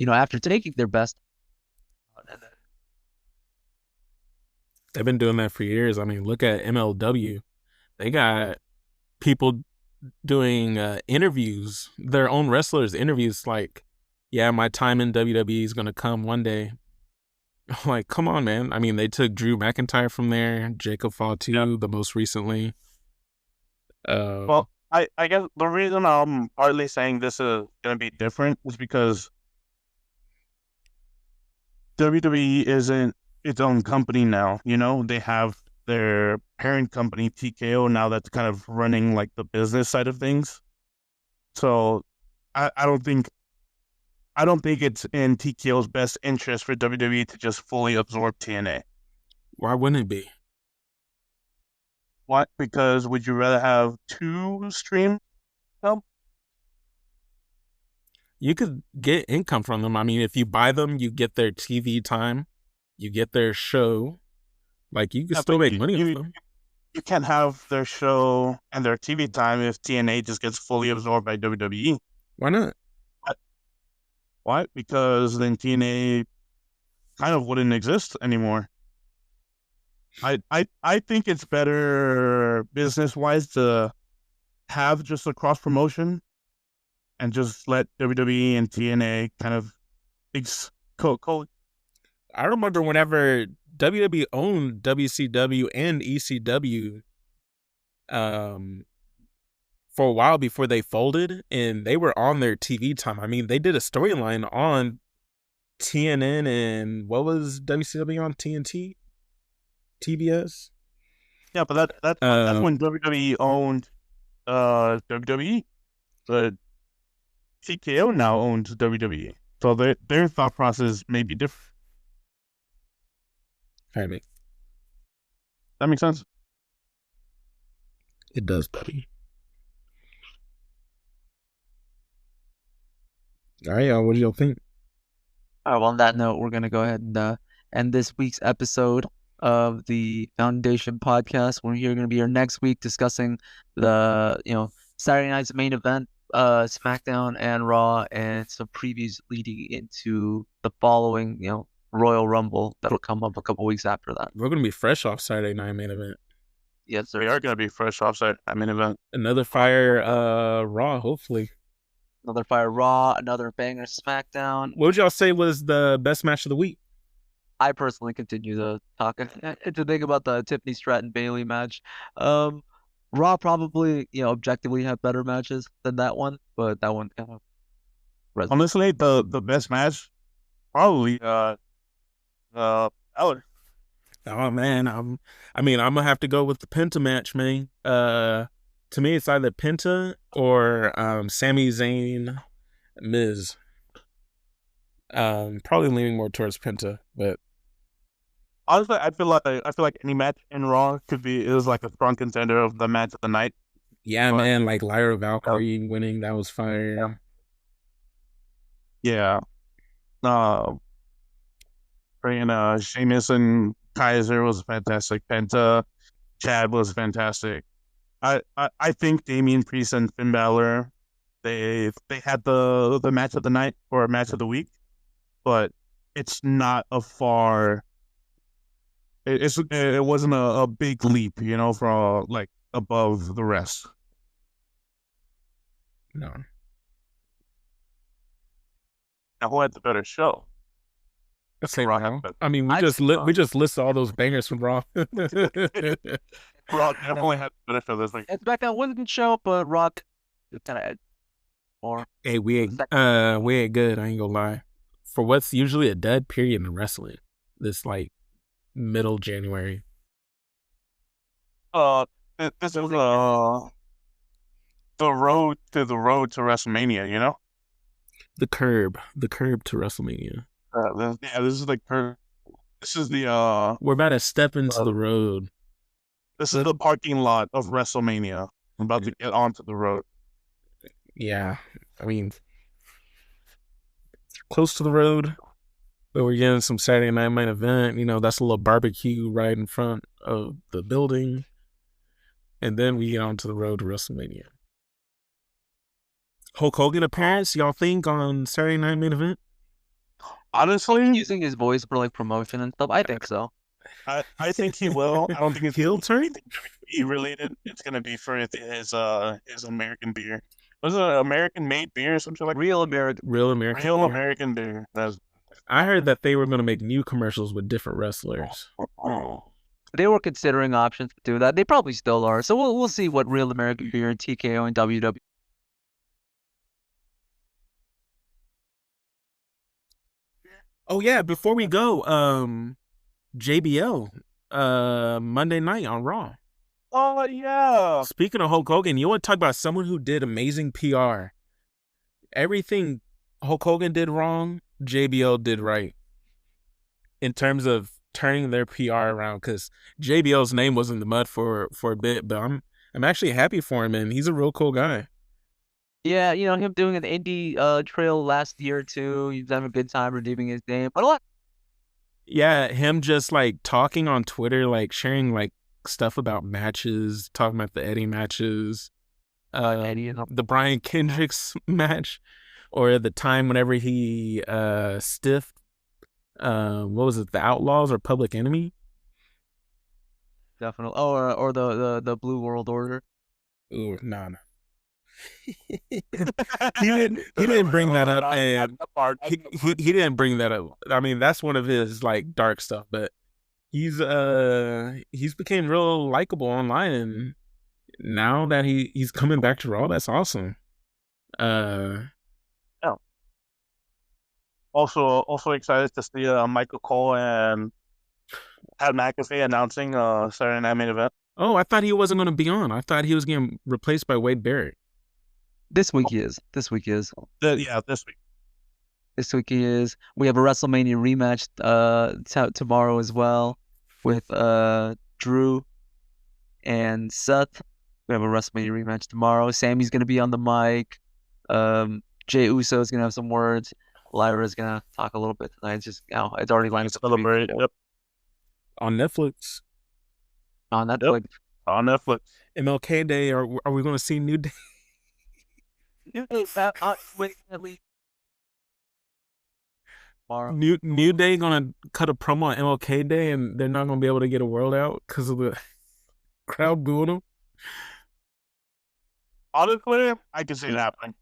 after taking their best. They've been doing that for years. I mean, look at MLW. They got people doing interviews, their own wrestlers interviews, like, yeah, my time in WWE is going to come one day. Like, come on, man. I mean, they took Drew McIntyre from there, Jacob Fatu, the most recently. Well, I guess the reason I'm partly saying this is going to be different is because WWE isn't its own company now. They have their parent company, TKO, now that's kind of running like the business side of things. So I don't think it's in TKO's best interest for WWE to just fully absorb TNA. Why wouldn't it be? What? Because would you rather have two streams? You could get income from them. I mean, if you buy them, you get their TV time, you get their show. Like, you can still make money off them. You can't have their show and their TV time if TNA just gets fully absorbed by WWE. Why not? Why? Because then TNA kind of wouldn't exist anymore. I think it's better business-wise to have just a cross-promotion and just let WWE and TNA kind of I remember whenever WWE owned WCW and ECW for a while before they folded, and they were on their TV time. I mean, they did a storyline on TNN, and what was WCW on TNT? TBS? Yeah, but that's when WWE owned WWE. But TKO now owns WWE. So their thought process may be different. Pardon me. That makes sense? It does, buddy. All right, y'all. What do y'all think? All right, well, on that note, we're going to go ahead and end this week's episode of the Foundation podcast. We're here going to be here next week discussing the, Saturday night's main event, SmackDown and Raw, and some previews leading into the following, Royal Rumble that'll come up a couple weeks after that. We're going to be fresh off Saturday night main event. Yes, sir. We are going to be fresh off Saturday main event. Another fire Raw, hopefully. Another fire Raw, another banger SmackDown. What would y'all say was the best match of the week? I personally continue to talk to think about the Tiffany Stratton Bailey match. Raw probably, objectively have better matches than that one, but that one kind of resonates. Honestly, the best match probably Eller. Oh man, I'm gonna have to go with the Penta match, man. To me, it's either Penta or Sami Zayn, Miz. Probably leaning more towards Penta, but honestly, I feel like any match in Raw is like a strong contender of the match of the night. Yeah, but, man, like Lyra Valkyrie winning, that was fire. Yeah. Bringing Sheamus and Kaiser was fantastic. Penta, Chad was fantastic. I think Damian Priest and Finn Balor, they had the match of the night or match of the week, but it's not a far. It wasn't a big leap, for like above the rest. No. Now, who had the better show? Raw. I mean, we just list all those bangers from Raw. Raw definitely had the better show this week. SmackDown wasn't show, but Raw kind of more. Hey, we ain't good. I ain't gonna lie. For what's usually a dead period in wrestling, this like middle January. This is the road to WrestleMania. The curb to WrestleMania. This is the curb. This is the We're about to step into the road. This is the parking lot of WrestleMania. I'm about to get onto the road. Yeah, I mean, close to the road, but we're getting some Saturday night main event. That's a little barbecue right in front of the building, and then we get onto the road to WrestleMania. Hulk Hogan appearance, y'all think on Saturday night main event? Honestly, using his voice for like promotion and stuff, I think so. I think he will. I don't think it's heel turn. Related. It's gonna be for his American beer. Was it an American made beer or something like Real American beer? I heard that they were gonna make new commercials with different wrestlers. They were considering options to do that. They probably still are. So we'll see what Real American Beer and TKO and WWE. Oh yeah, before we go, JBL, Monday night on Raw. Oh yeah. Speaking of Hulk Hogan, you want to talk about someone who did amazing PR everything Hulk Hogan did wrong, JBL did right in terms of turning their PR around. Because JBL's name was in the mud for a bit, but I'm actually happy for him, and he's a real cool guy. Yeah, you know, him doing an indie trail last year or two, he's having a good time redeeming his name. But a lot. Yeah, him just like talking on Twitter, like sharing like stuff about matches, talking about the Eddie matches, Eddie and the Brian Kendricks match, or the time whenever he stiffed what was it, the Outlaws or Public Enemy? definitely. Oh, or the Blue World Order. Ooh, no. He didn't bring that up, and he didn't bring that up. I mean, that's one of his like dark stuff, but he's became real likable online, and now that he's coming back to Raw, that's awesome. Also excited to see Michael Cole and Pat McAfee announcing Saturday Night Main Event. Oh, I thought he wasn't going to be on. I thought he was getting replaced by Wade Barrett. This week he is. This week This week. This week he is. We have a WrestleMania rematch tomorrow as well with Drew and Seth. We have a WrestleMania rematch tomorrow. Sammy's gonna be on the mic. Jey Uso is gonna have some words. Lyra's gonna talk a little bit tonight. It's just it's already lined up. Celebrate. Yep. On Netflix. On Netflix. Yep. On Netflix. MLK Day. Are we going to see New Day? Wait, at least tomorrow. New Day gonna cut a promo on MLK Day, and they're not gonna be able to get a world out because of the crowd booing them. Honestly, I can see it happening.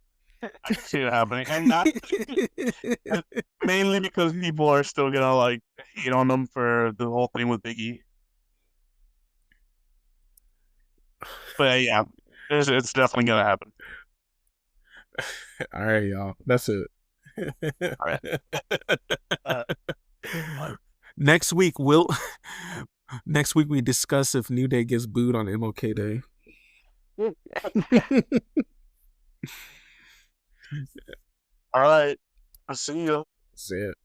And not mainly because people are still gonna like hate on them for the whole thing with Big E. But yeah, it's definitely gonna happen. All right, y'all. That's it. All right. Next week we discuss if New Day gets booed on MLK Day. All right. I'll see you. That's it.